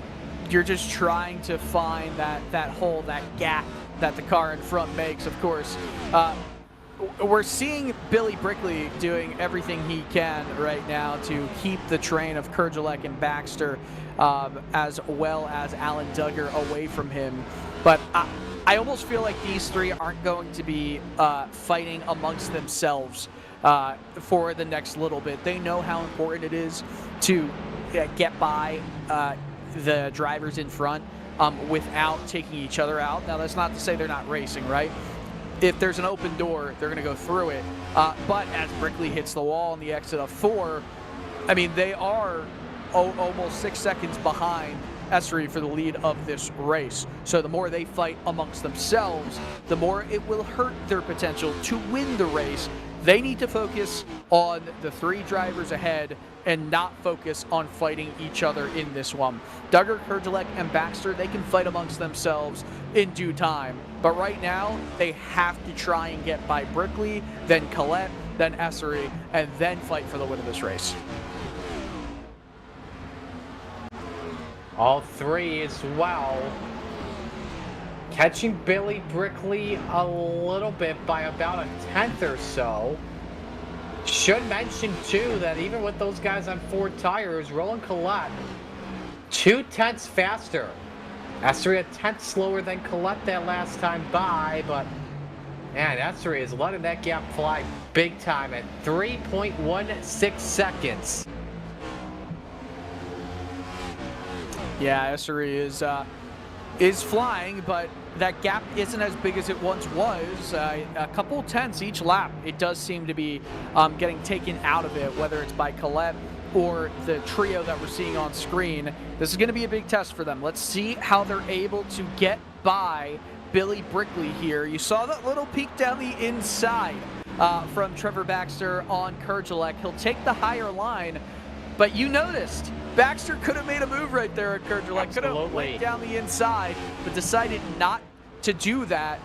trying to find that hole, that gap that the car in front makes. Of course, we're seeing Billy Brickley doing everything he can right now to keep the train of Kurgulak and Baxter, as well as Alan Duggar, away from him. But I almost feel like these 3 aren't going to be fighting amongst themselves for the next little bit. They know how important it is to get by the drivers in front without taking each other out. Now, that's not to say they're not racing, right? If there's an open door, they're going to go through it. But as Brickley hits the wall on the exit of 4, I mean, they are almost 6 seconds behind Esri for the lead of this race. So the more they fight amongst themselves, the more it will hurt their potential to win the race. They need to focus on the 3 drivers ahead and not focus on fighting each other in this one. Duggar, Kurgulak, and Baxter, they can fight amongst themselves in due time. But right now, they have to try and get by Brickley, then Collette, then Esri, and then fight for the win of this race. All 3 as well. Catching Billy Brickley a little bit by about a 10th or so. Should mention, too, that even with those guys on 4 tires, Roland Collette, 0.2 faster. Esri a 10th slower than Collette that last time by, but man, Esri is letting that gap fly big time at 3.16 seconds. Yeah, Esri is flying, but that gap isn't as big as it once was. A couple tenths each lap, it does seem to be getting taken out of it, whether it's by Collette or the trio that we're seeing on screen. This is going to be a big test for them. Let's see how they're able to get by Billy Brickley here. You saw that little peek down the inside from Trevor Baxter on Kurgulak. He'll take the higher line, but you noticed Baxter could have made a move right there at Kurgulak. Could have went down the inside, but decided not to do that.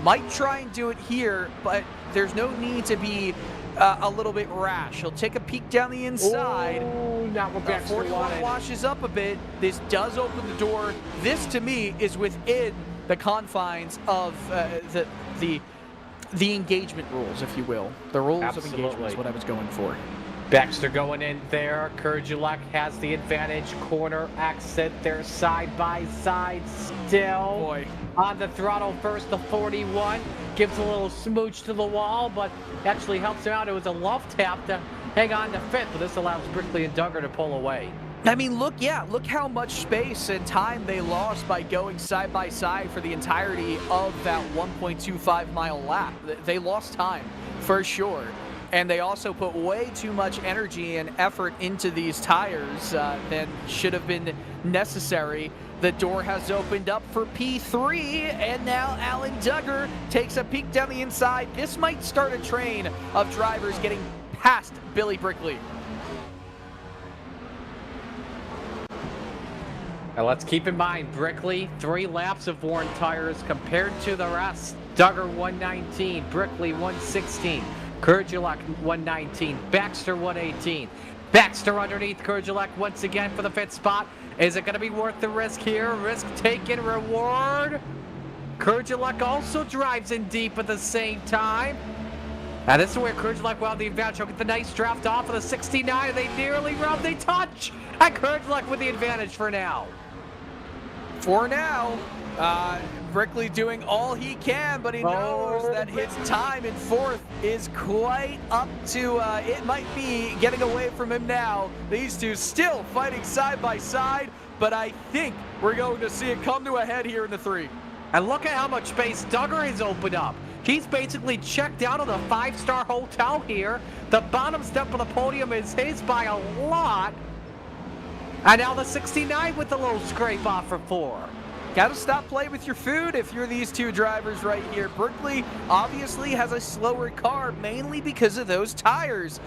Might try and do it here, but there's no need to be a little bit rash. He'll take a peek down the inside. Ooh, not what Baxter 41 wanted. washes up a bit. This does open the door. This, to me, is within the confines of the engagement rules, if you will. The rules of engagement is what I was going for. Baxter going in there. Kurgulak has the advantage. Corner exit. They're side by side still. Boy. On the throttle first, the 41. gives a little smooch to the wall, but actually helps him out. It was a love tap to hang on to fifth, but this allows Brickley and Duggar to pull away. I mean, look how much space and time they lost by going side by side for the entirety of that 1.25 mile lap. They lost time for sure. And they also put way too much energy and effort into these tires than should have been necessary. The door has opened up for P3, and now Alan Duggar takes a peek down the inside. This might start a train of drivers getting past Billy Brickley. Now let's keep in mind, Brickley, 3 laps of worn tires compared to the rest. Duggar 119, Brickley 116. Kurgelek 119, Baxter 118. Baxter underneath Kurgelek once again for the 5th spot. Is it going to be worth the risk here? Risk taken, reward. Kurgelek also drives in deep at the same time. And this is where Kurgelek will have the advantage. He'll get the nice draft off of the 69, and they nearly rub, they touch. And Kurgelek with the advantage for now. For now, Brickley doing all he can, but he knows that his time in 4th is quite up to, it might be getting away from him now. These two still fighting side by side, but I think we're going to see it come to a head here in the 3. And look at how much space Duggar has opened up. He's basically checked out of the 5-star hotel here. The bottom step of the podium is his by a lot. And now the 69 with the little scrape off for 4. Gotta stop playing with your food if you're these two drivers right here. Brickley obviously has a slower car, mainly because of those tires.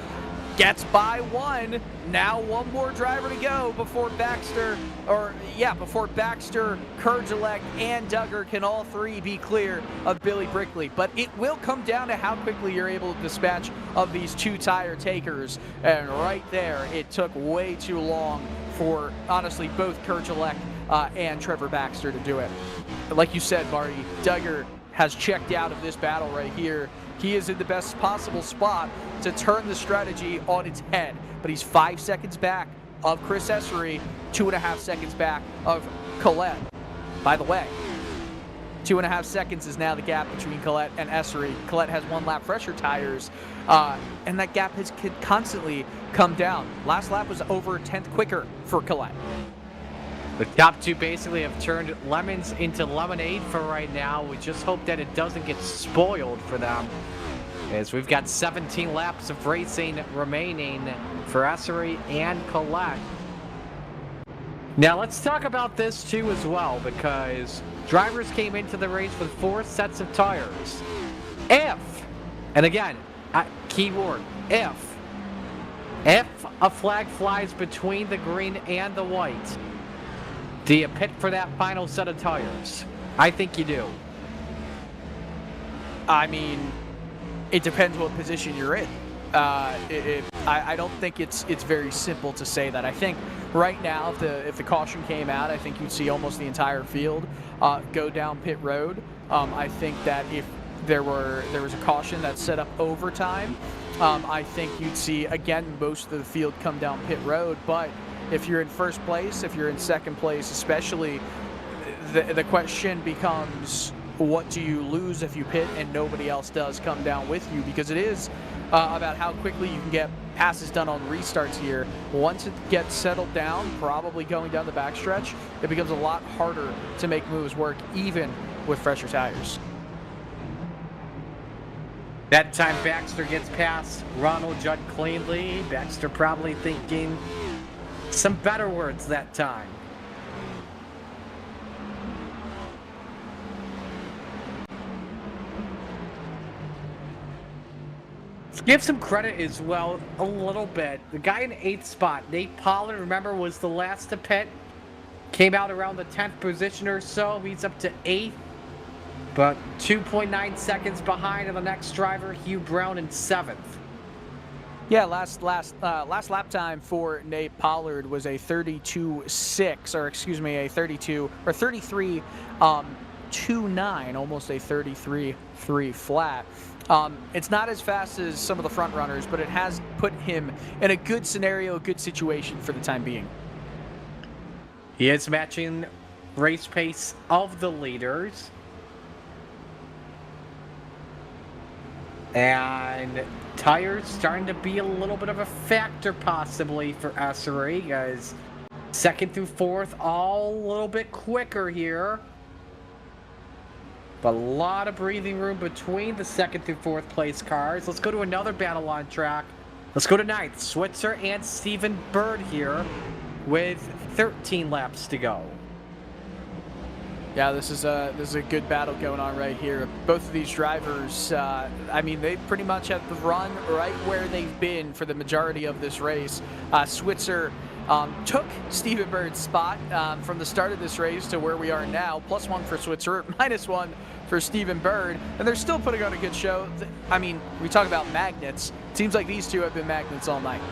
Gets by 1. Now 1 more driver to go before Baxter, Kurgelek, and Duggar can all 3 be clear of Billy Brickley. But it will come down to how quickly you're able to dispatch of these 2 tire takers. And right there, it took way too long for, honestly, both Kurgelek and Trevor Baxter to do it. Like you said, Marty, Duggar has checked out of this battle right here. He is in the best possible spot to turn the strategy on its head. But he's 5 seconds back of Chris Essery, 2.5 seconds back of Collette. By the way, 2.5 seconds is now the gap between Collette and Essery. Collette has 1 lap fresher tires, and that gap has constantly come down. Last lap was over a 10th quicker for Collette. The top 2 basically have turned lemons into lemonade for right now. We just hope that it doesn't get spoiled for them, as we've got 17 laps of racing remaining for Essery and Collette. Now let's talk about this too as well, because drivers came into the race with 4 sets of tires. If, and again, keyword, if a flag flies between the green and the white, do you pit for that final set of tires? I think you do. I mean, it depends what position you're in. I don't think it's very simple to say that. I think right now, if the caution came out, I think you'd see almost the entire field go down pit road. I think that if there was a caution that set up overtime, I think you'd see, again, most of the field come down pit road. But if you're in first place, if you're in second place especially, the question becomes, what do you lose if you pit and nobody else does come down with you? Because it is about how quickly you can get passes done on restarts here. Once it gets settled down, probably going down the backstretch, it becomes a lot harder to make moves work, even with fresher tires. That time Baxter gets past Ronald Judd cleanly. Baxter probably thinking some better words that time. Let's give some credit as well a little bit. The guy in 8th spot, Nate Pollard, remember, was the last to pit. Came out around the 10th position or so. He's up to 8th, but 2.9 seconds behind of the next driver, Hugh Brown, in 7th. Yeah, last lap time for Nate Pollard was a 32.6, or excuse me, a 33.29, almost a 33.3 flat. It's not as fast as some of the front runners, but it has put him in a good scenario, a good situation for the time being. He is matching race pace of the leaders. And tires starting to be a little bit of a factor possibly for Essery, as second through fourth all a little bit quicker here. But a lot of breathing room between the second through fourth place cars. Let's go to another battle on track. Let's go to ninth. Switzer and Stephen Bird here with 13 laps to go. Yeah, this is a good battle going on right here. Both of these drivers, I mean, they pretty much have run right where they've been for the majority of this race. Switzer took Stephen Bird's spot from the start of this race to where we are now. +1 for Switzer, -1 for Stephen Bird, and they're still putting on a good show. I mean, we talk about magnets. It seems like these two have been magnets all night.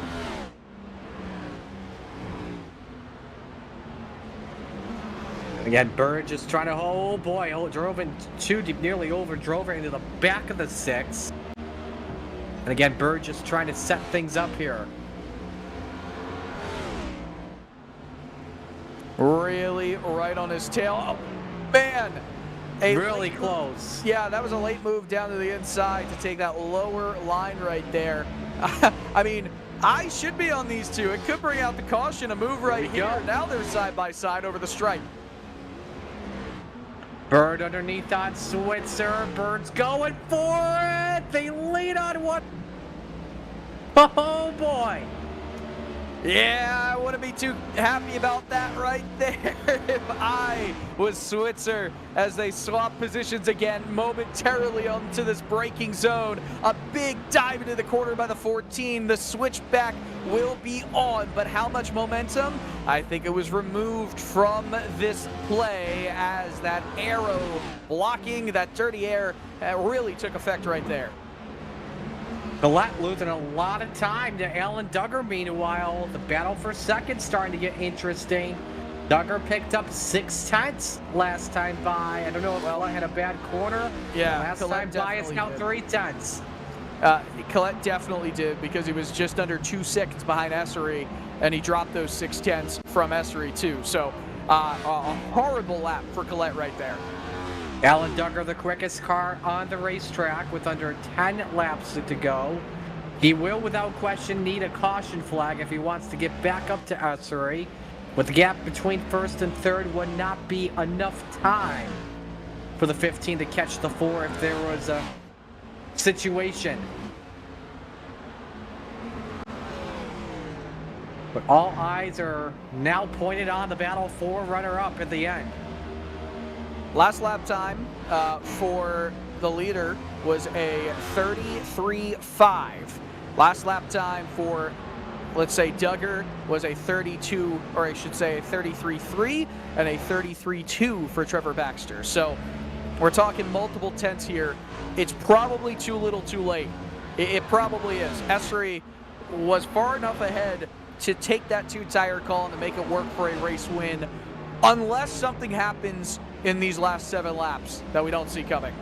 Again, Bird just trying to, oh boy, drove in too deep, nearly drove her into the back of the 6. And again, Bird just trying to set things up here. Really right on his tail. Oh, man. Really close. Yeah, that was a late move down to the inside to take that lower line right there. I mean, I should be on these two. It could bring out the caution, a move right here. Now they're side by side over the stripe. Bird underneath on Switzer. Bird's going for it. They lead on one. Oh boy. Yeah, I wouldn't be too happy about that right there if I was Switzer, as they swap positions again momentarily onto this braking zone. A big dive into the corner by the 14. The switchback will be on, but how much momentum? I think it was removed from this play, as that arrow blocking that dirty air really took effect right there. Collette losing a lot of time to Alan Duggar. Meanwhile, the battle for second starting to get interesting. Duggar picked up 6/10 last time by. I don't know if Collette had a bad corner. Yeah, last Collette time by is now did. 3/10. Collette definitely did, because he was just under 2 seconds behind Essery, and he dropped those 6/10 from Essery too. So a horrible lap for Collette right there. Alan Duggar, the quickest car on the racetrack with under 10 laps to go. He will, without question, need a caution flag if he wants to get back up to Essery. With the gap between first and third would not be enough time for the 15 to catch the 4 if there was a situation. But all eyes are now pointed on the battle for runner-up at the end. Last lap time for the leader was a 33.5. Last lap time for, let's say, Duggar was a 32, or I should say a 33.3, and a 33.2 for Trevor Baxter. So we're talking multiple tenths here. It's probably too little too late. It probably is. Essery was far enough ahead to take that 2-tire call and to make it work for a race win, unless something happens in these last 7 laps that we don't see coming.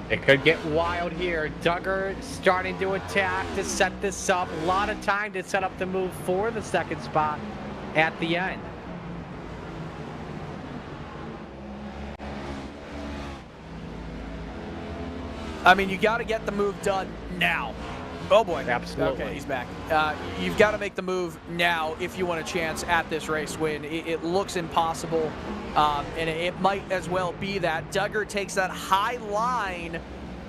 It could get wild here. Duggar starting to attack to set this up. A lot of time to set up the move for the second spot at the end. I mean, you got to get the move done now. Oh boy. Absolutely. Okay, he's back. You've got to make the move now if you want a chance at this race win. It looks impossible, and it might as well be that. Duggar takes that high line.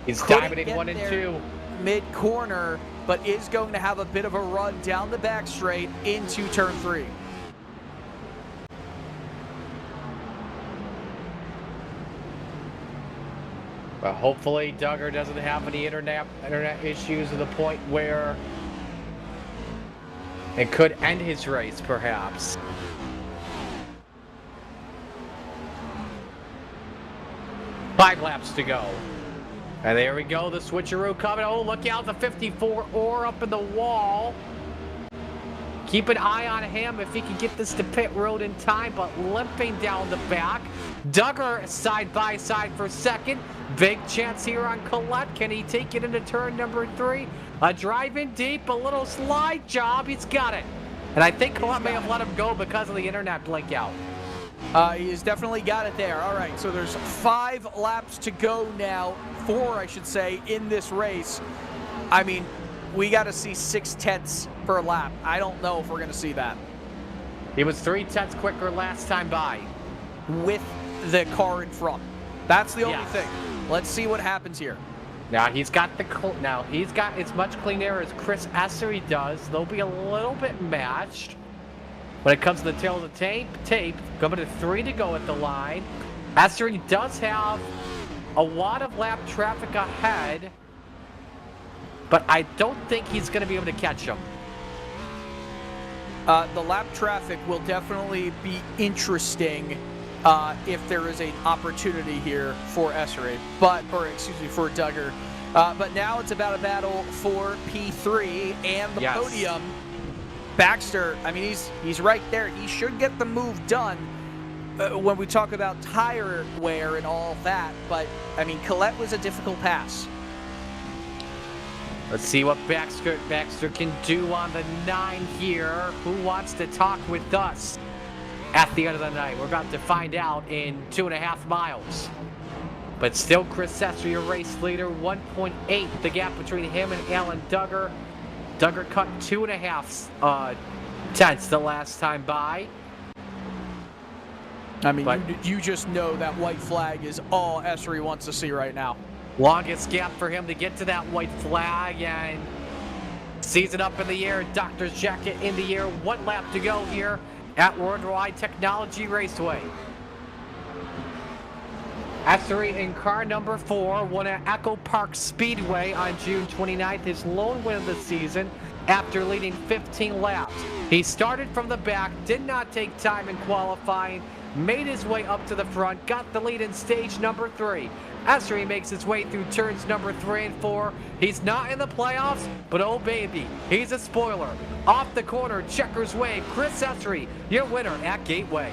He's diving in 1 and 2. Mid-corner, but is going to have a bit of a run down the back straight into turn 3. Well, hopefully Duggar doesn't have any internet issues to the point where it could end his race, perhaps. Five laps to go. And there we go, the switcheroo coming. Oh, look out, the 54 ore up in the wall. Keep an eye on him if he can get this to pit road in time, but limping down the back. Duggar side by side for second. Big chance here on Collette. Can he take it into turn number 3? A drive in deep, a little slide job. He's got it. And I think Collette may have let him go because of the internet blink out. He's definitely got it there. All right, so there's 5 laps to go now 4, I should say, in this race. I mean, we got to see 6/10 per lap. I don't know if we're going to see that. He was 3/10 quicker last time by. With the car in front. That's the only Yes. thing. Let's see what happens here. Now he's got as much clean air as Chris Essery does. They'll be a little bit matched. When it comes to the tail of the tape, coming to 3 to go at the line. Essery does have a lot of lap traffic ahead, but I don't think he's going to be able to catch him. The lap traffic will definitely be interesting if there is an opportunity here for Essery, for Duggar. But now it's about a battle for P3 and the podium. Baxter, I mean, he's right there. He should get the move done when we talk about tire wear and all that. But, I mean, Colette was a difficult pass. Let's see what Baxter can do on the 9 here. Who wants to talk with us at the end of the night? We're about to find out in 2.5 miles. But still, Chris Essery, a race leader, 1.8 the gap between him and Alan Duggar. Duggar cut 2.5 tenths the last time by. I mean, you just know that white flag is all Essery wants to see right now. Longest gap for him to get to that white flag, and sees it up in the air. Doctor's jacket in the air. 1 lap to go here at Worldwide Technology Raceway. Essery in car number 4 won at Echo Park Speedway on June 29th, his lone win of the season after leading 15 laps. He started from the back, did not take time in qualifying, made his way up to the front, got the lead in stage number 3. Essery makes his way through turns number 3 and 4. He's not in the playoffs, but oh baby, he's a spoiler. Off the corner, checkers way, Chris Essery, your winner at Gateway.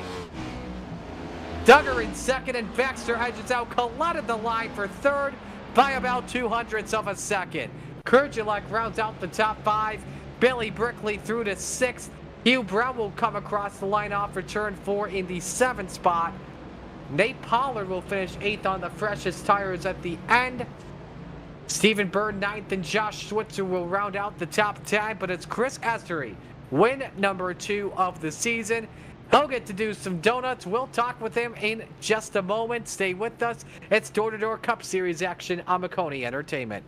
Duggar in second, and Baxter edges out Colette at the line for third by about 0.02 of a second. Kurjalek rounds out the top 5. Billy Brickley through to 6th. Hugh Brown will come across the line off for turn 4 in the 7th spot. Nate Pollard will finish 8th on the freshest tires at the end. Stephen Bird 9th, and Josh Switzer will round out the top 10, but it's Chris Essery, win number 2 of the season. He'll get to do some donuts. We'll talk with him in just a moment. Stay with us. It's Door Cup Series action on Maconi Entertainment.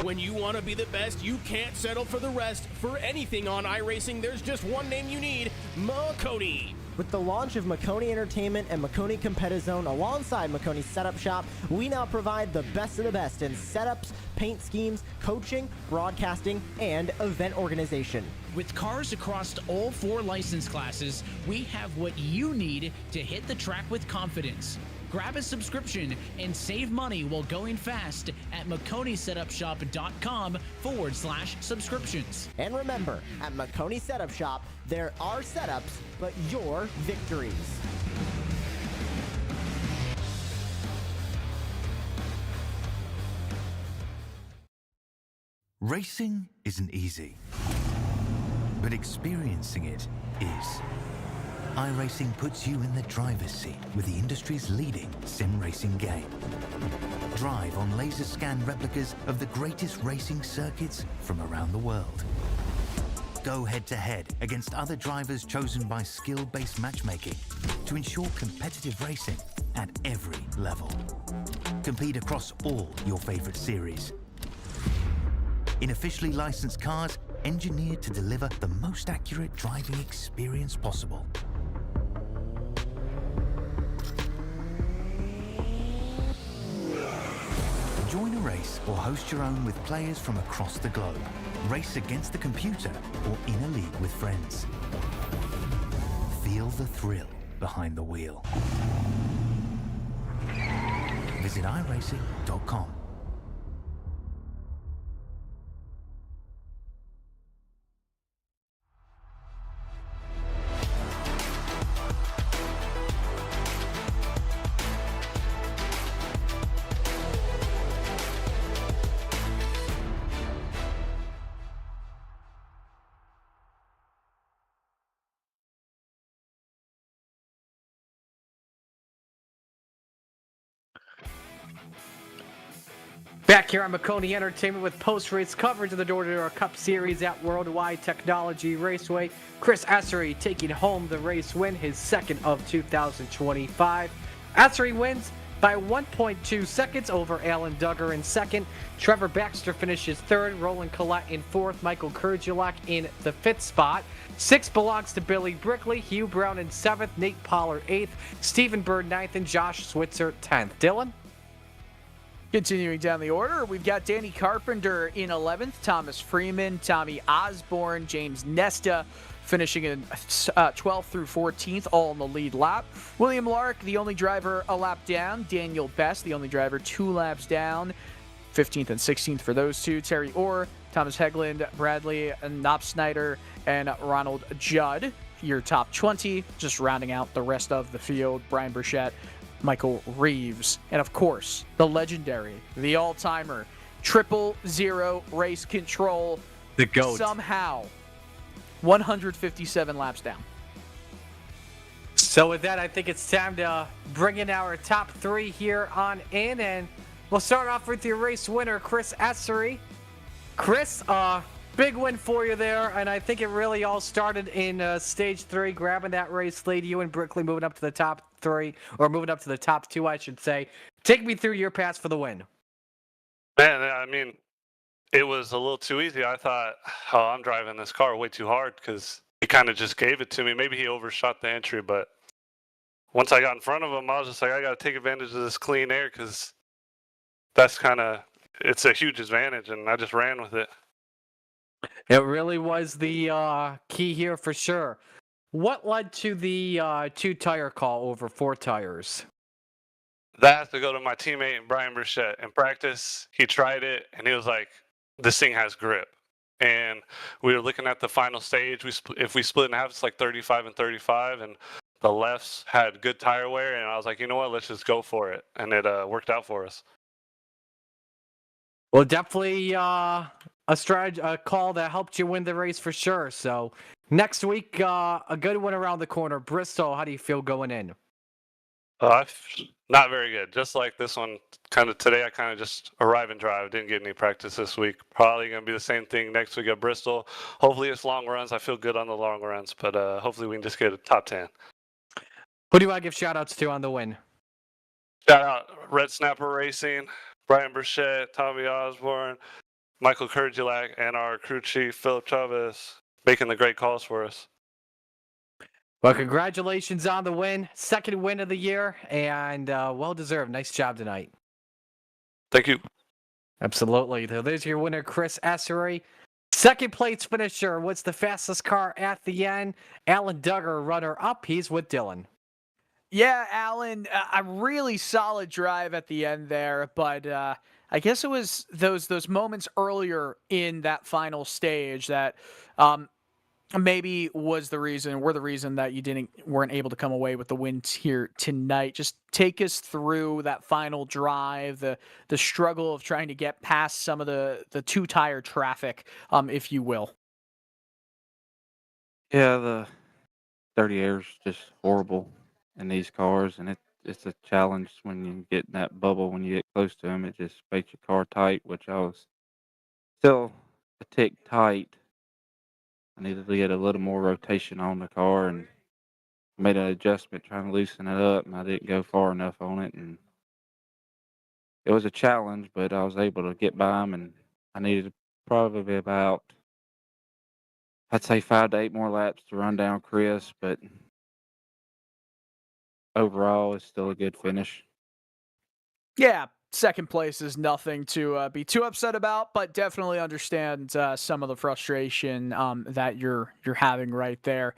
When you want to be the best, you can't settle for the rest. For anything on iRacing, there's just one name you need: Maconi. With the launch of Maconi Entertainment and Maconi Competizone alongside Maconi Setup Shop, we now provide the best of the best in setups, paint schemes, coaching, broadcasting, and event organization. With cars across all 4 license classes, we have what you need to hit the track with confidence. Grab a subscription and save money while going fast at MaconiSetupShop.com/subscriptions. And remember, at Maconi Setup Shop, there are setups, but your victories. Racing isn't easy, but experiencing it is. iRacing puts you in the driver's seat with the industry's leading sim racing game. Drive on laser scan replicas of the greatest racing circuits from around the world. Go head to head against other drivers chosen by skill-based matchmaking to ensure competitive racing at every level. Compete across all your favorite series. in officially licensed cars engineered to deliver the most accurate driving experience possible. Join a race or host your own with players from across the globe. Race against the computer or in a league with friends. Feel the thrill behind the wheel. Visit iRacing.com. Back here on Maconi Entertainment with post-race coverage of the Door Cup Series at Worldwide Technology Raceway. Chris Essery taking home the race win, his second of 2025. Essery wins by 1.2 seconds over Alan Duggar in second. Trevor Baxter finishes third. Roland Collette in fourth. Michael Kurdzielak in the fifth spot. Sixth belongs to Billy Brickley. Hugh Brown in seventh. Nate Pollard eighth. Stephen Bird ninth. And Josh Switzer 10th. Dylan? Continuing down the order, we've got Danny Carpenter in 11th, Thomas Freeman, Tommy Osborne, James Nesta finishing in 12th through 14th, all in the lead lap. William Lark, the only driver a lap down. Daniel Best, the only driver 2 laps down. 15th and 16th for those two. Terry Orr, Thomas Hegland, Bradley Knop Snyder, and Ronald Judd. Your top 20, just rounding out the rest of the field. Brian Burchett, Michael Reeves, and of course, the legendary, the all-timer, 000 race control. The GOAT. Somehow, 157 laps down. So with that, I think it's time to bring in our top 3 here on in, and we'll start off with your race winner, Chris Essery. Chris, big win for you there, and I think it really all started in stage 3, grabbing that race lead. You and Brickley moving up to the top 3, or moving up to the top 2, I should say. Take me through your pass for the win. Man, I mean, it was a little too easy. I thought, oh, I'm driving this car way too hard because he kind of just gave it to me. Maybe he overshot the entry, but once I got in front of him, I was just like, I got to take advantage of this clean air because that's it's a huge advantage, and I just ran with it. It really was the key here for sure. What led to the 2-tire call over 4 tires? That has to go to my teammate, Brian Burchett. In practice, he tried it, and he was like, this thing has grip. And we were looking at the final stage. If we split in half, it's like 35 and 35, and the lefts had good tire wear, and I was like, you know what, let's just go for it. And it worked out for us. Well, definitely a call that helped you win the race for sure. So next week, a good one around the corner. Bristol, how do you feel going in? Not very good. Just like this one, today, I kind of just arrive and drive. Didn't get any practice this week. Probably going to be the same thing next week at Bristol. Hopefully it's long runs. I feel good on the long runs, but hopefully we can just get a top 10. Who do you want to give shout-outs to on the win? Shout out Red Snapper Racing, Brian Burchett, Tommy Osborne, Michael Kurdzielak, and our crew chief, Philip Chavez, making the great calls for us. Well, congratulations on the win. Second win of the year, and well-deserved. Nice job tonight. Thank you. Absolutely. So there's your winner, Chris Essery. Second place finisher. What's the fastest car at the end? Alan Duggar, runner-up. He's with Dylan. Yeah, Alan, a really solid drive at the end there, but I guess it was those moments earlier in that final stage that maybe were the reason that you weren't able to come away with the win here tonight. Just take us through that final drive, the struggle of trying to get past some of the 2-tire traffic, if you will. Yeah, the dirty air is just horrible in these cars, and it's a challenge when you get in that bubble. When you get close to them, it just makes your car tight, which I was still a tick tight. I needed to get a little more rotation on the car and made an adjustment trying to loosen it up, and I didn't go far enough on it. And it was a challenge, but I was able to get by them, and I needed probably about, I'd say 5 to 8 more laps to run down Chris, but overall, it's still a good finish. Yeah, second place is nothing to be too upset about, but definitely understand some of the frustration that you're having right there.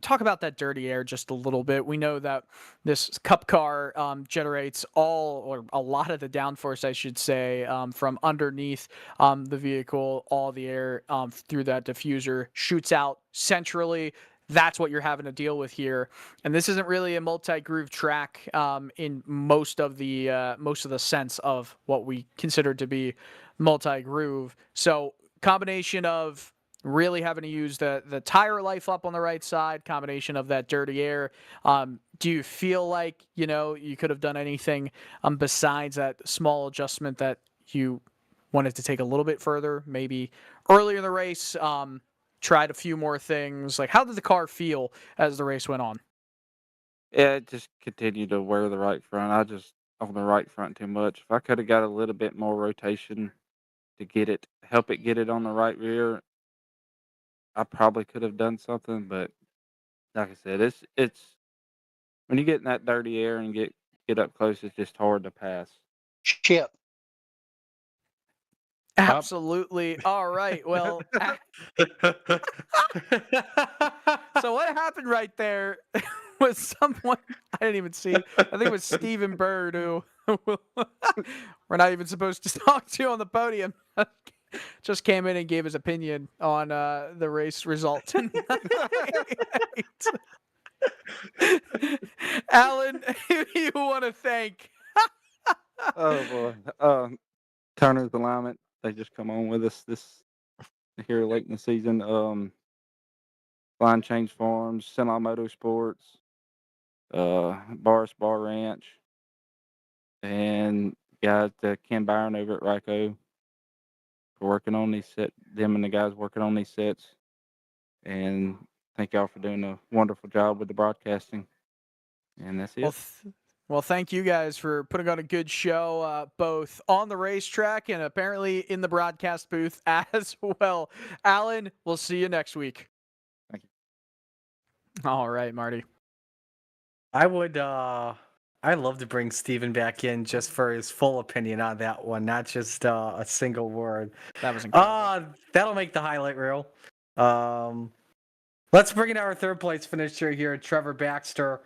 Talk about that dirty air just a little bit. We know that this Cup car generates all or a lot of the downforce, I should say, from underneath the vehicle. All the air through that diffuser shoots out centrally. That's what you're having to deal with here, and this isn't really a multi-groove track in most of the sense of what we consider to be multi-groove. So combination of really having to use the tire life up on the right side, combination of that dirty air. Do you feel like, you could have done anything besides that small adjustment that you wanted to take a little bit further, maybe earlier in the race, tried a few more things? Like, how did the car feel as the race went on? Yeah, it just continued to wear the right front. I just on the right front too much. If I could have got a little bit more rotation to help it get it on the right rear, I probably could have done something. But like I said, it's when you get in that dirty air and get up close, it's just hard to pass. Chip. Absolutely. All right. Well, so what happened right there was someone I didn't even see. I think it was Stephen Bird, who we're not even supposed to talk to on the podium. Just came in and gave his opinion on the race result tonight. Alan, who do you want to thank? Oh boy, Turner's Alignment. They just come on with us this here late in the season. Line Change Farms, Semi Motorsports, Boris Bar Ranch, and guys, Ken Byron over at Ryco for working on these sets. Them and the guys working on these sets, and thank y'all for doing a wonderful job with the broadcasting. And that's it. Well, thank you guys for putting on a good show, both on the racetrack and apparently in the broadcast booth as well. Alan, we'll see you next week. Thank you. All right, Marty. I'd love to bring Steven back in just for his full opinion on that one, not just a single word. That was incredible. That'll make the highlight reel. Let's bring in our third place finisher here, Trevor Baxter.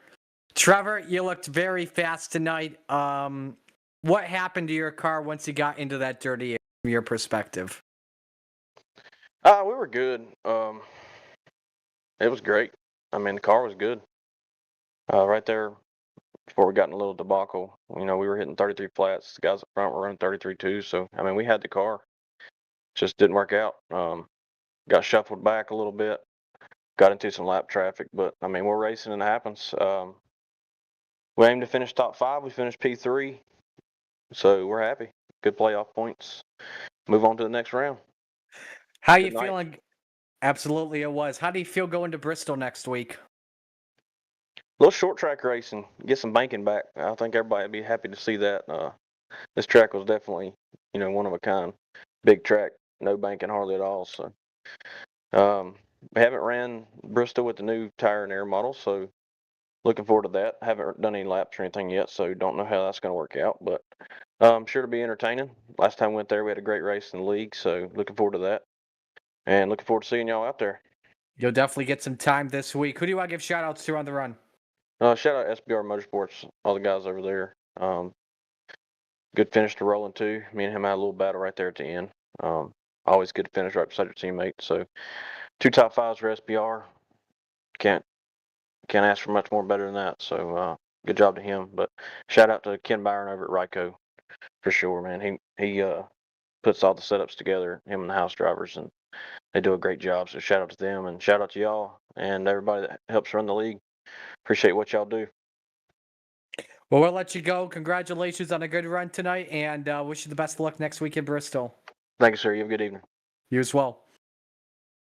Trevor, you looked very fast tonight. What happened to your car once you got into that dirty air from your perspective? We were good. It was great. I mean, the car was good. Right there, before we got in a little debacle, we were hitting 33 flats. The guys up front were running 33.2. So, I mean, we had the car. Just didn't work out. Got shuffled back a little bit. Got into some lap traffic. But, I mean, we're racing and it happens. We aim to finish top 5. We finished P3. So, we're happy. Good playoff points. Move on to the next round. How are you feeling? Absolutely, it was. How do you feel going to Bristol next week? A little short track racing, get some banking back. I think everybody would be happy to see that. This track was definitely, one of a kind. Big track, no banking hardly at all. So, we haven't ran Bristol with the new tire and air model, so looking forward to that. Haven't done any laps or anything yet, so don't know how that's going to work out, but I'm sure to be entertaining. Last time we went there, we had a great race in the league, so looking forward to that. And looking forward to seeing y'all out there. You'll definitely get some time this week. Who do you want to give shout-outs to on the run? Shout out SBR Motorsports, all the guys over there. Good finish to Roland too. Me and him had a little battle right there at the end. Always good to finish right beside your teammate. So 2 top 5s for SBR. Can't ask for much more better than that. So good job to him. But shout out to Ken Byron over at Ryco for sure, man. He puts all the setups together, him and the house drivers, and they do a great job. So shout out to them and shout out to y'all and everybody that helps run the league. Appreciate what y'all do. Well, we'll let you go. Congratulations on a good run tonight, and wish you the best of luck next week in Bristol. Thank you, sir. You have a good evening. You as well.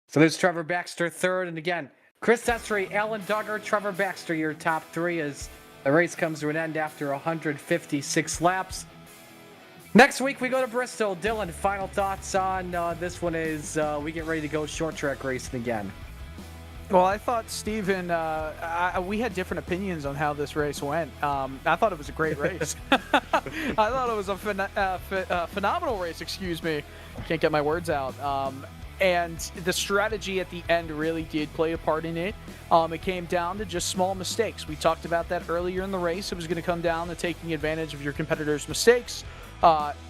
So there's Trevor Baxter third, and again, Chris Esri, Alan Duggar, Trevor Baxter, your top 3 as the race comes to an end after 156 laps. Next week we go to Bristol. Dylan, final thoughts on this one as we get ready to go short track racing again. Well, I thought, Steven, we had different opinions on how this race went. I thought it was a great race. I thought it was a phenomenal race, excuse me. Can't get my words out. And the strategy at the end really did play a part in it. It came down to just small mistakes. We talked about that earlier in the race. It was going to come down to taking advantage of your competitors' mistakes.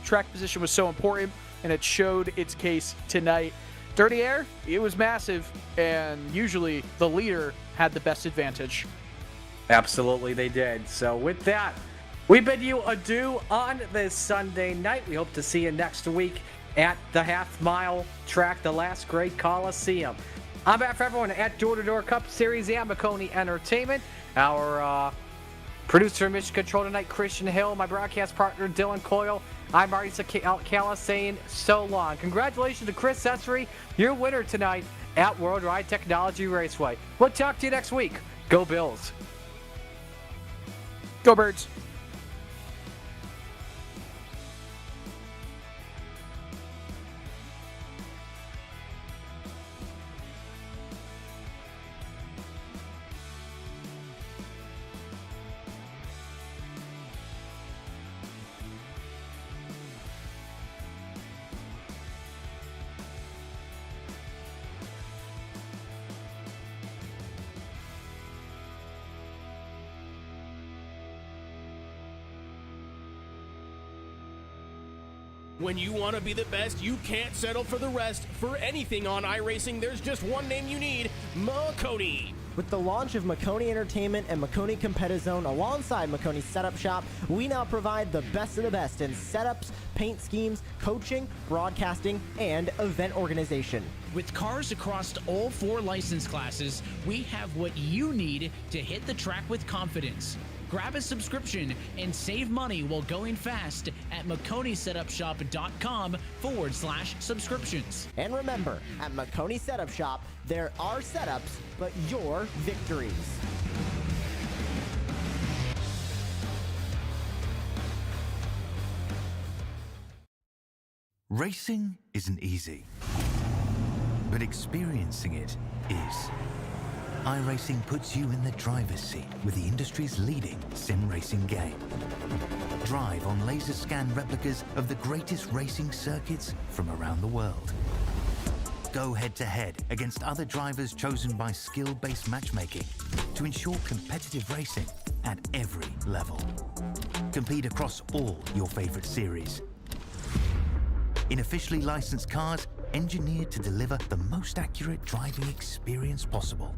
Track position was so important, and it showed its case tonight. Dirty Air, it was massive, and usually the leader had the best advantage. Absolutely, they did. So with that, we bid you adieu on this Sunday night. We hope to see you next week at the half-mile track, the last great Coliseum. On behalf of everyone at Door Cup Series and Maconi Entertainment, our producer and mission control tonight, Christian Hill, my broadcast partner, Dylan Coyle, I'm Marty Sakala saying so long. Congratulations to Chris Sessery, your winner tonight at Worldwide Technology Raceway. We'll talk to you next week. Go Bills. Go Birds. When you want to be the best, you can't settle for the rest. For anything on iRacing, there's just one name you need, Maconi. With the launch of Maconi Entertainment and Maconi Competizone alongside Maconi Setup Shop, we now provide the best of the best in setups, paint schemes, coaching, broadcasting, and event organization. With cars across all 4 license classes, we have what you need to hit the track with confidence. Grab a subscription and save money while going fast at MaconiSetupShop.com/subscriptions. And remember, at Maconi Setup Shop, there are setups, but your victories. Racing isn't easy, but experiencing it is. iRacing puts you in the driver's seat with the industry's leading sim racing game. Drive on laser scan replicas of the greatest racing circuits from around the world. Go head-to-head against other drivers chosen by skill-based matchmaking to ensure competitive racing at every level. Compete across all your favorite series. In officially licensed cars, engineered to deliver the most accurate driving experience possible.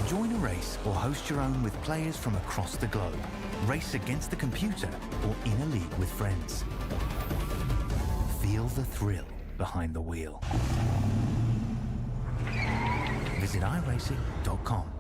Join a race or host your own with players from across the globe. Race against the computer or in a league with friends. Feel the thrill behind the wheel. Visit iRacing.com.